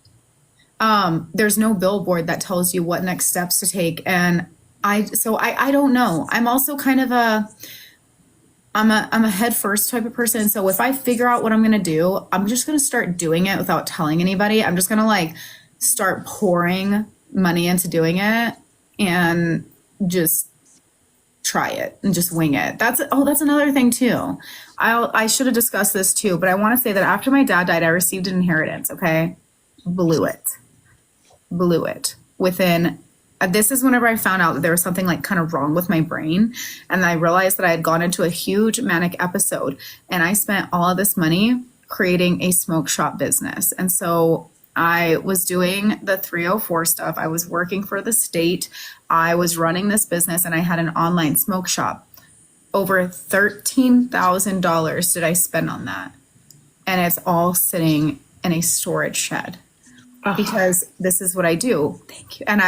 There's no billboard that tells you what next steps to take. And I don't know. I'm also kind of I'm a head first type of person. So if I figure out what I'm going to do, I'm just going to start doing it without telling anybody. I'm just going to like start pouring money into doing it and just try it and just wing it. That's another thing too. I should have discussed this too, but I want to say that after my dad died, I received an inheritance. Okay. Blew it within. This is whenever I found out that there was something like kind of wrong with my brain. And I realized that I had gone into a huge manic episode and I spent all of this money creating a smoke shop business. And so I was doing the 304 stuff. I was working for the state. I was running this business and I had an online smoke shop. Over $13,000 did I spend on that. And it's all sitting in a storage shed. Because this is what I do. Thank you. And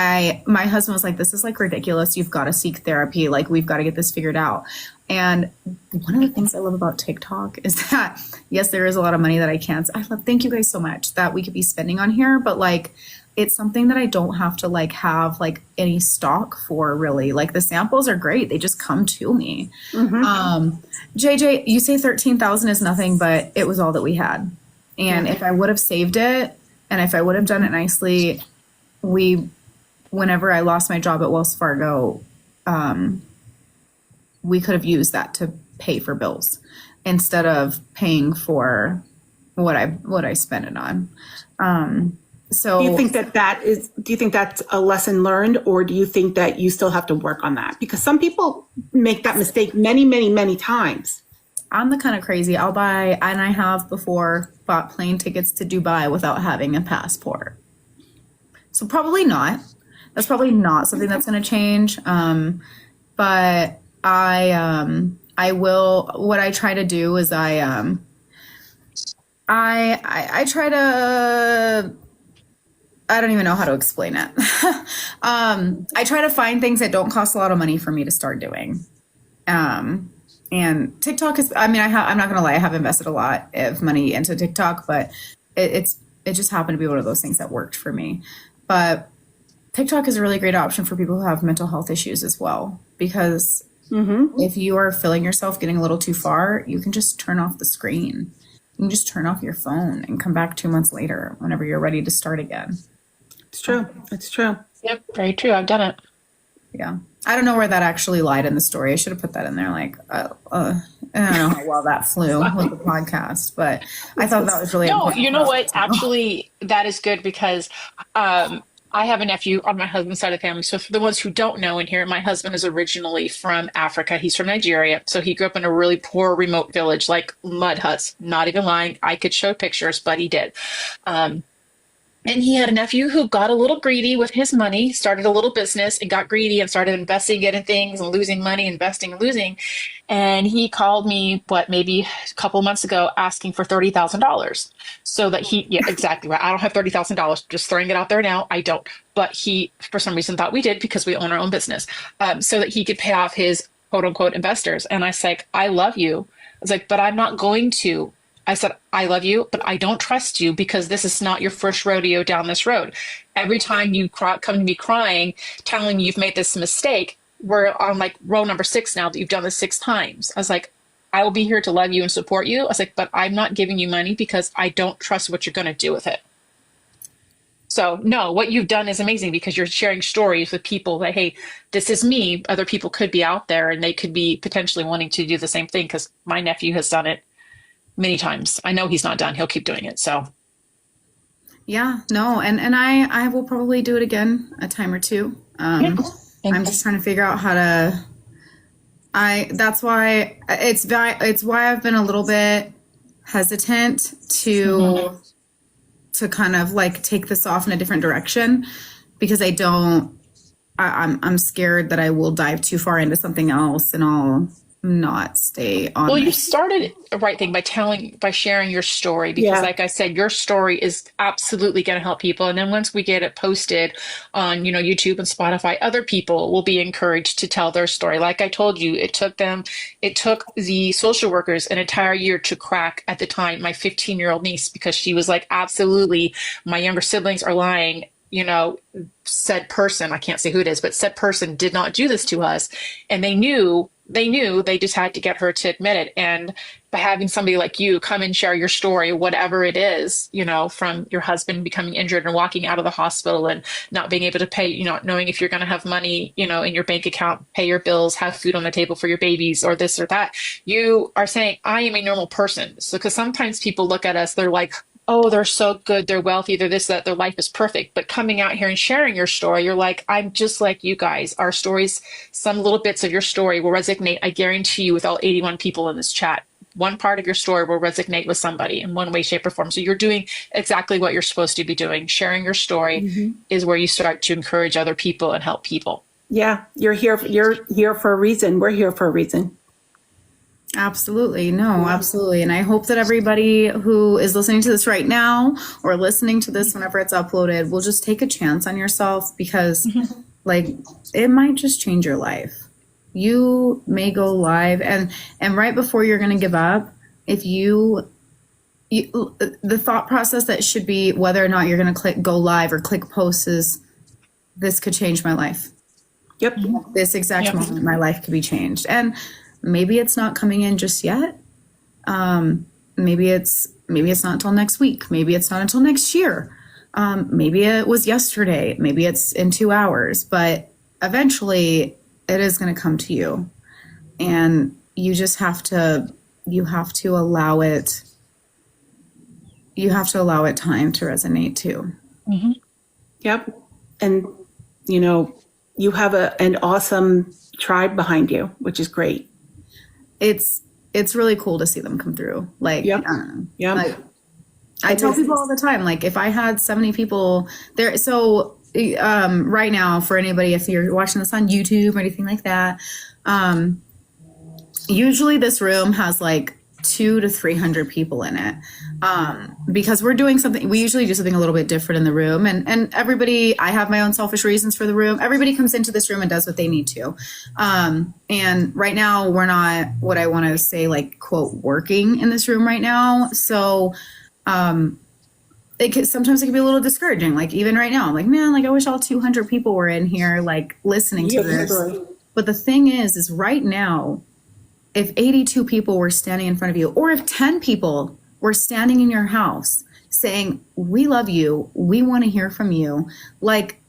my husband was like, this is like ridiculous. You've got to seek therapy. Like we've got to get this figured out. And one of the things I love about TikTok is that, yes, there is a lot of money that I can't. Thank you guys so much that we could be spending on here. But like, it's something that I don't have to like have like any stock for really. Like the samples are great. They just come to me. JJ, you say 13,000 is nothing, but it was all that we had. And if I would have saved it, and if I would have done it nicely, whenever I lost my job at Wells Fargo, we could have used that to pay for bills instead of paying for what I spent it on. So do you think do you think that's a lesson learned, or do you think that you still have to work on that? Because some people make that mistake many, many, many times. I'm the kind of crazy I'll buy, and I have before bought plane tickets to Dubai without having a passport. So probably not. That's probably not something that's going to change. But I will. What I try to do is I try to. I don't even know how to explain it. I try to find things that don't cost a lot of money for me to start doing. And TikTok is, I'm not going to lie, I have invested a lot of money into TikTok, but it just happened to be one of those things that worked for me. But TikTok is a really great option for people who have mental health issues as well, because if you are feeling yourself getting a little too far, you can just turn off the screen. You can just turn off your phone and come back 2 months later whenever you're ready to start again. It's true. It's true. Yep, very true. I've done it. Yeah. I don't know where that actually lied in the story. I should have put that in there. Like, I don't know how well that flew with the podcast, but I thought that was really important. You know what? Actually, that is good because I have a nephew on my husband's side of the family. So for the ones who don't know in here, my husband is originally from Africa. He's from Nigeria. So he grew up in a really poor remote village, like mud huts. Not even lying. I could show pictures, but he did. Um, and he had a nephew who got a little greedy with his money, started a little business and got greedy and started investing it in things and losing money, investing and losing. And he called me, what, maybe a couple of months ago, asking for $30,000 so that yeah, exactly right. I don't have $30,000, just throwing it out there now. I don't. But he, for some reason, thought we did because we own our own business, so that he could pay off his quote unquote investors. And I said, I love you. I was like, but I'm not going to. I said, I love you, but I don't trust you because this is not your first rodeo down this road. Every time you come to me crying, telling me you've made this mistake, we're on like row number 6 now that you've done this 6 times. I was like, I will be here to love you and support you. I was like, but I'm not giving you money because I don't trust what you're going to do with it. So no, what you've done is amazing because you're sharing stories with people that, hey, this is me. Other people could be out there and they could be potentially wanting to do the same thing because my nephew has done it many times. I know he's not done. He'll keep doing it. So Yeah, no, and I will probably do it again a time or two. yeah. I'm just trying to figure out how to. That's why it's why I've been a little bit hesitant to kind of like take this off in a different direction because I'm scared that I will dive too far into something else and I'll not stay on. Well, it. you started the right thing by sharing your story because, Yeah. like I said, your story is absolutely going to help people. And then once we get it posted on, YouTube and Spotify, other people will be encouraged to tell their story. Like I told you, it took the social workers an entire year to crack at the time my 15-year-old niece because she was like, absolutely, my younger siblings are lying. Said person, I can't say who it is, but said person did not do this to us. And they knew they just had to get her to admit it. And by having somebody like you come and share your story, whatever it is, from your husband becoming injured and walking out of the hospital and not being able to pay, not knowing if you're going to have money, in your bank account, pay your bills, have food on the table for your babies or this or that. You are saying, I am a normal person. So, because sometimes people look at us, they're like, oh, they're so good, they're wealthy, they're this, that, their life is perfect. But coming out here and sharing your story, you're like, I'm just like you guys. Our stories, some little bits of your story will resonate. I guarantee you with all 81 people in this chat, one part of your story will resonate with somebody in one way, shape, or form. So you're doing exactly what you're supposed to be doing. Sharing your story is where you start to encourage other people and help people. Yeah. You're here for a reason. We're here for a reason. Absolutely. No, absolutely. And I hope that everybody who is listening to this right now or listening to this whenever it's uploaded will just take a chance on yourself because like it might just change your life. You may go live and right before you're going to give up, if you the thought process that should be whether or not you're going to click go live or click post is this could change my life. Yep. This exact moment, my life could be changed. And maybe it's not coming in just yet. Maybe it's not until next week. Maybe it's not until next year. Maybe it was yesterday. Maybe it's in 2 hours. But eventually, it is going to come to you, and you just have to. You have to allow it. You have to allow it time to resonate too. Mm-hmm. Yep. And you have an awesome tribe behind you, which is great. It's really cool to see them come through. Like, Yep. Yep. Like, I tell people all the time, like if I had 70 people there, so right now for anybody, if you're watching this on YouTube or anything like that, usually this room has like 200 to 300 people in it. Because we usually do something a little bit different in the room and everybody, I have my own selfish reasons for the room. Everybody comes into this room and does what they need to. And right now we're not what I want to say, like quote, working in this room right now. So, sometimes it can be a little discouraging. Like even right now, I'm like, man, like I wish all 200 people were in here, like listening to this. Totally. But the thing is right now, if 82 people were standing in front of you, or if 10 people were standing in your house saying, we love you, we want to hear from you, like,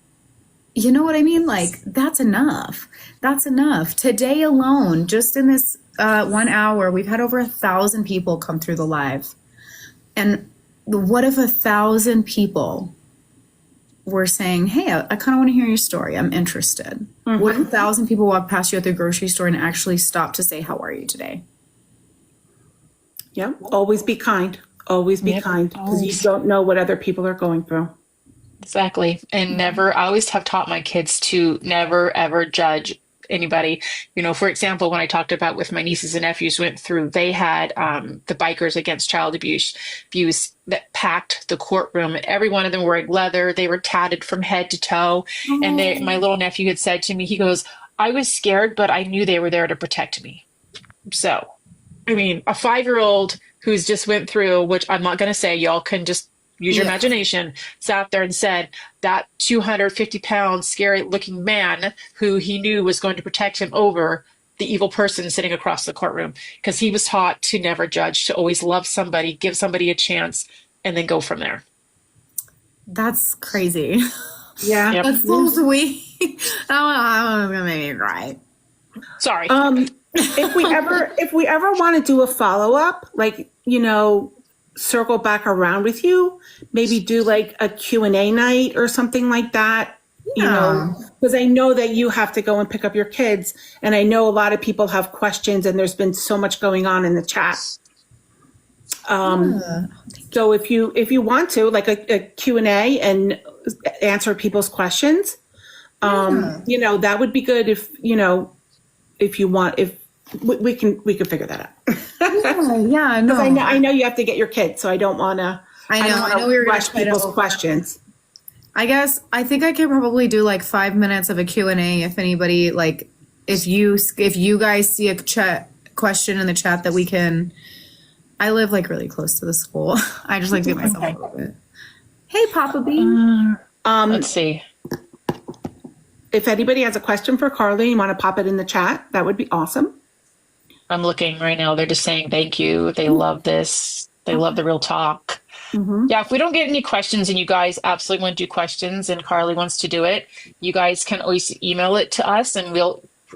you know what I mean? Like, that's enough. That's enough. Today alone, just in this 1 hour, we've had over 1,000 people come through the live. And what if 1,000 people were saying, hey, I kind of want to hear your story. I'm interested. What if 1,000 people walk past you at the grocery store and actually stop to say, how are you today? Yeah. Always be kind. Always be kind, because you don't know what other people are going through. Exactly. And never, I always have taught my kids to never, ever judge anybody. You know, for example, when I talked about with my nieces and nephews went through, they had the bikers against child abuse that packed the courtroom. Every one of them wearing leather. They were tatted from head to toe. And my little nephew had said to me, he goes, I was scared, but I knew they were there to protect me. So, I mean, a 5-year-old who's just went through, which I'm not going to say, y'all can just use your imagination, sat there and said that 250-pound scary looking man who he knew was going to protect him over the evil person sitting across the courtroom, because he was taught to never judge, to always love somebody, give somebody a chance, and then go from there. That's crazy. Yeah. Yep. That's so sweet. I'm going to make me cry. Sorry. If we ever want to do a follow-up, like, circle back around with you, maybe do like a Q&A night or something like that, because I know that you have to go and pick up your kids, and I know a lot of people have questions, and there's been so much going on in the chat. So if you want to, like a Q&A and answer people's questions, that would be good if you want, if we can figure that out. No. I know you have to get your kids, so I don't want to. I know we were rush gonna people's questions. I think I could probably do like 5 minutes of a Q&A if anybody, like, if you guys see a question in the chat that we can. I live like really close to the school. I just like to get myself a little bit. Hey, Papa B. Let's see. If anybody has a question for Carlea, you want to pop it in the chat, that would be awesome. I'm looking right now. They're just saying thank you. They love this. They love the real talk. Yeah, if we don't get any questions and you guys absolutely want to do questions and Carlea wants to do it, you guys can always email it to us and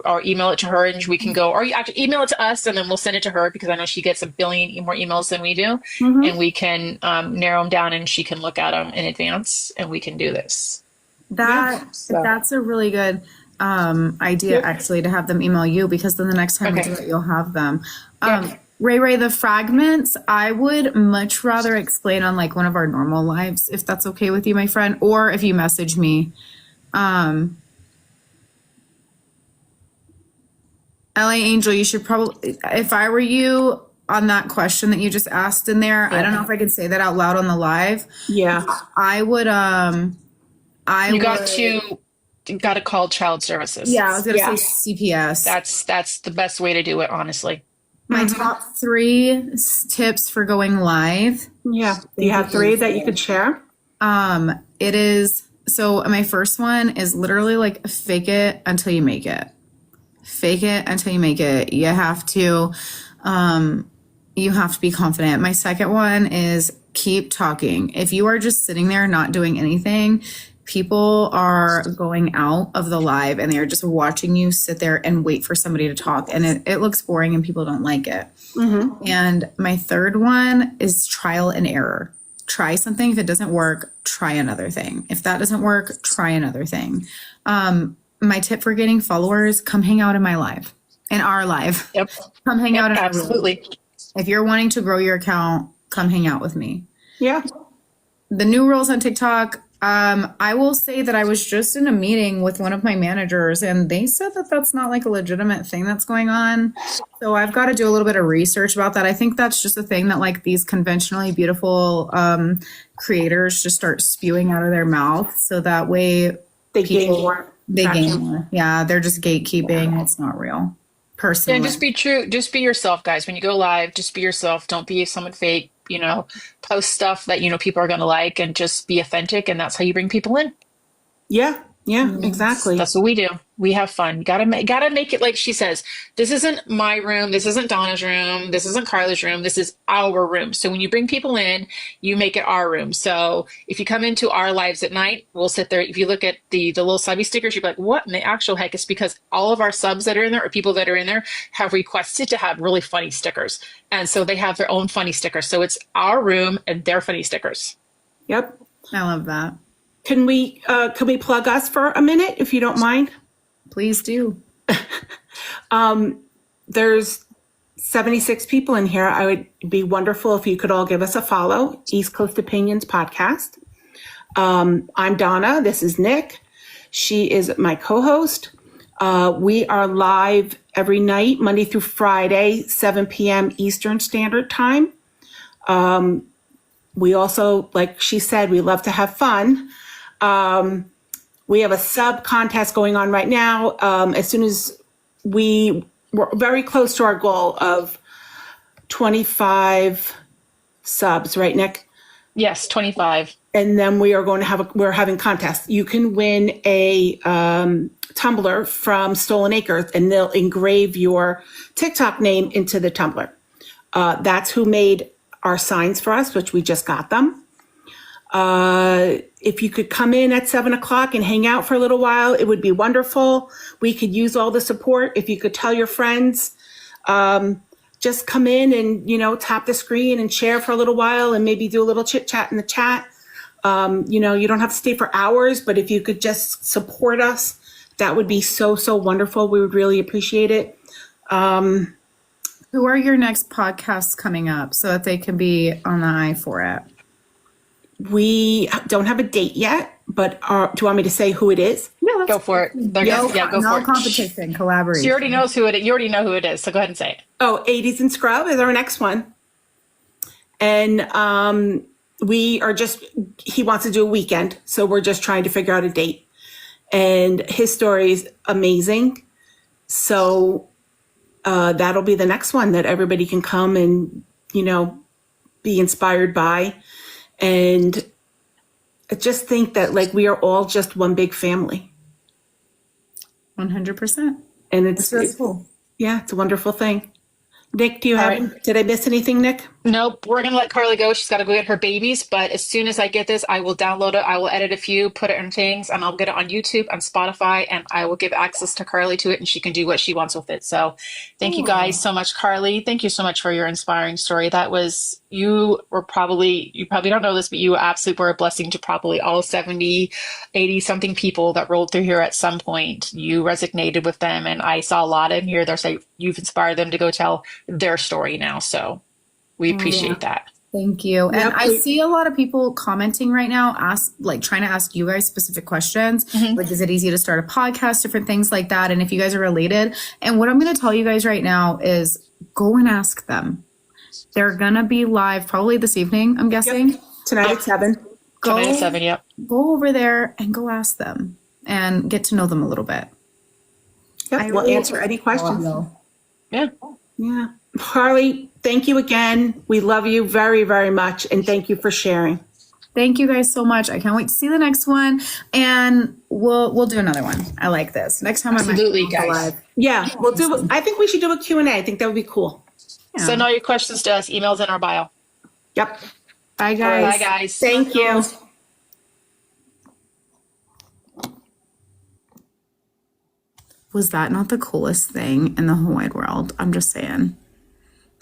or email it to her and we can go, or you actually email it to us and then we'll send it to her, because I know she gets a billion more emails than we do. And we can narrow them down and she can look at them in advance and we can do this. That's a really good idea, actually, to have them email you, because then the next time we do it, you'll have them. Ray, the fragments, I would much rather explain on like one of our normal lives, if that's okay with you, my friend, or if you message me. LA Angel, you should probably, if I were you on that question that you just asked in there, I don't know if I can say that out loud on the live. Yeah. I would, You got to call child services. Yeah, I was going to say CPS. That's the best way to do it, honestly. My top 3 tips for going live. Yeah. Do you have 3 that you could share? It is, so my first one is literally like fake it until you make it. Fake it until you make it. You have to be confident. My second one is keep talking. If you are just sitting there not doing anything, people are going out of the live and they're just watching you sit there and wait for somebody to talk. And it looks boring and people don't like it. And my third one is trial and error. Try something. If it doesn't work, try another thing. If that doesn't work, try another thing. My tip for getting followers, come hang out in my live, in our live. Yep. Come hang out in our absolutely. live. If you're wanting to grow your account, come hang out with me. Yeah. The new rules on TikTok, I will say that I was just in a meeting with one of my managers and they said that that's not like a legitimate thing that's going on. So I've got to do a little bit of research about that. I think that's just a thing that like these conventionally beautiful creators just start spewing out of their mouth. So that way they gain more. Yeah, they're just gatekeeping. It's not real. Personally. And just be true. Just be yourself, guys. When you go live, just be yourself. Don't be someone fake. Post stuff that people are going to like, and just be authentic, and that's how you bring people in. Yeah, exactly. That's what we do. We have fun. Gotta make it like she says. This isn't my room. This isn't Donna's room. This isn't Carla's room. This is our room. So when you bring people in, you make it our room. So if you come into our lives at night, we'll sit there. If you look at the little subby stickers, you'll be like, what in the actual heck? It's because all of our subs that are in there, or people that are in there, have requested to have really funny stickers. And so they have their own funny stickers. So it's our room and their funny stickers. Yep. I love that. can we plug us for a minute, if you don't mind? Please do. There's 76 people in here. I would be wonderful if you could all give us a follow. East Coast Opinions Podcast. I'm Donna. This is Nick. She is my co-host. We are live every night, Monday through Friday, 7 p.m. Eastern Standard Time. We also, like she said, we love to have fun. We have a sub contest going on right now. As soon as we're very close to our goal of 25 subs, right, Nick? Yes, 25. And then we're having contests. You can win a tumbler from Stolen Acres, and they'll engrave your TikTok name into the tumbler. That's who made our signs for us, which we just got them. If you could come in at 7:00 and hang out for a little while, it would be wonderful. We could use all the support. If you could tell your friends, just come in and, tap the screen and share for a little while and maybe do a little chit chat in the chat. You don't have to stay for hours, but if you could just support us, that would be so, so wonderful. We would really appreciate it. Who are your next podcasts coming up so that they can be on the eye for it? We don't have a date yet, but do you want me to say who it is? Yeah, Go for it. No, Go no for it. competition, collaboration. She already knows who it is. You already know who it is, so go ahead and say it. Oh, 80s and Scrub is our next one. And he wants to do a weekend, so we're just trying to figure out a date. And his story is amazing. So that'll be the next one that everybody can come and, be inspired by. And I just think that we are all just one big family. 100%. And That's really cool. Yeah, it's a wonderful thing. Nick, did I miss anything, Nick? Nope, we're gonna let Carly go. She's got to go get her babies. But as soon as I get this, I will download it. I will edit a few, put it in things, and I'll get it on YouTube, on Spotify, and I will give access to Carly to it, and she can do what she wants with it. So, thank you guys so much, Carly. Thank you so much for your inspiring story. You probably don't know this, but you absolutely were a blessing to probably all 70, 80 something people that rolled through here at some point. You resonated with them, and I saw a lot in here. They're saying you've inspired them to go tell their story now. So we appreciate that. Thank you. And I see a lot of people commenting right now, trying to ask you guys specific questions. Mm-hmm. Like, is it easy to start a podcast? Different things like that. And if you guys are related. And what I'm going to tell you guys right now is go and ask them. They're going to be live probably this evening, I'm guessing. Yep. Tonight at 7. Tonight at 7, yep. Go over there and go ask them and get to know them a little bit. Yep, we'll answer any questions. Yeah. Yeah. Carly, thank you again. We love you very, very much. And thank you for sharing. Thank you guys so much. I can't wait to see the next one. And we'll do another one. I like this. Next time Absolutely, I guys. live. Yeah, I think we should do a Q&A. I think that would be cool. Yeah. Send all your questions to us. Emails in our bio. Yep. Bye, guys. Bye, guys. Thank you. Was that not the coolest thing in the whole wide world? I'm just saying.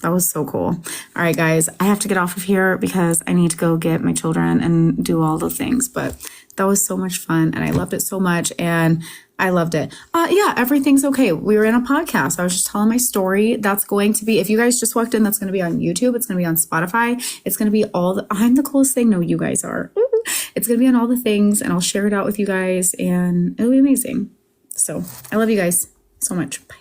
That was so cool. All right, guys, I have to get off of here because I need to go get my children and do all the things. But that was so much fun and I loved it so much and I loved it. Yeah, everything's okay. We were in a podcast. I was just telling my story. That's going to be, if you guys just walked in, that's going to be on YouTube. It's going to be on Spotify. It's going to be I'm the coolest thing. No, you guys are. It's going to be on all the things and I'll share it out with you guys and it'll be amazing. So I love you guys so much. Bye.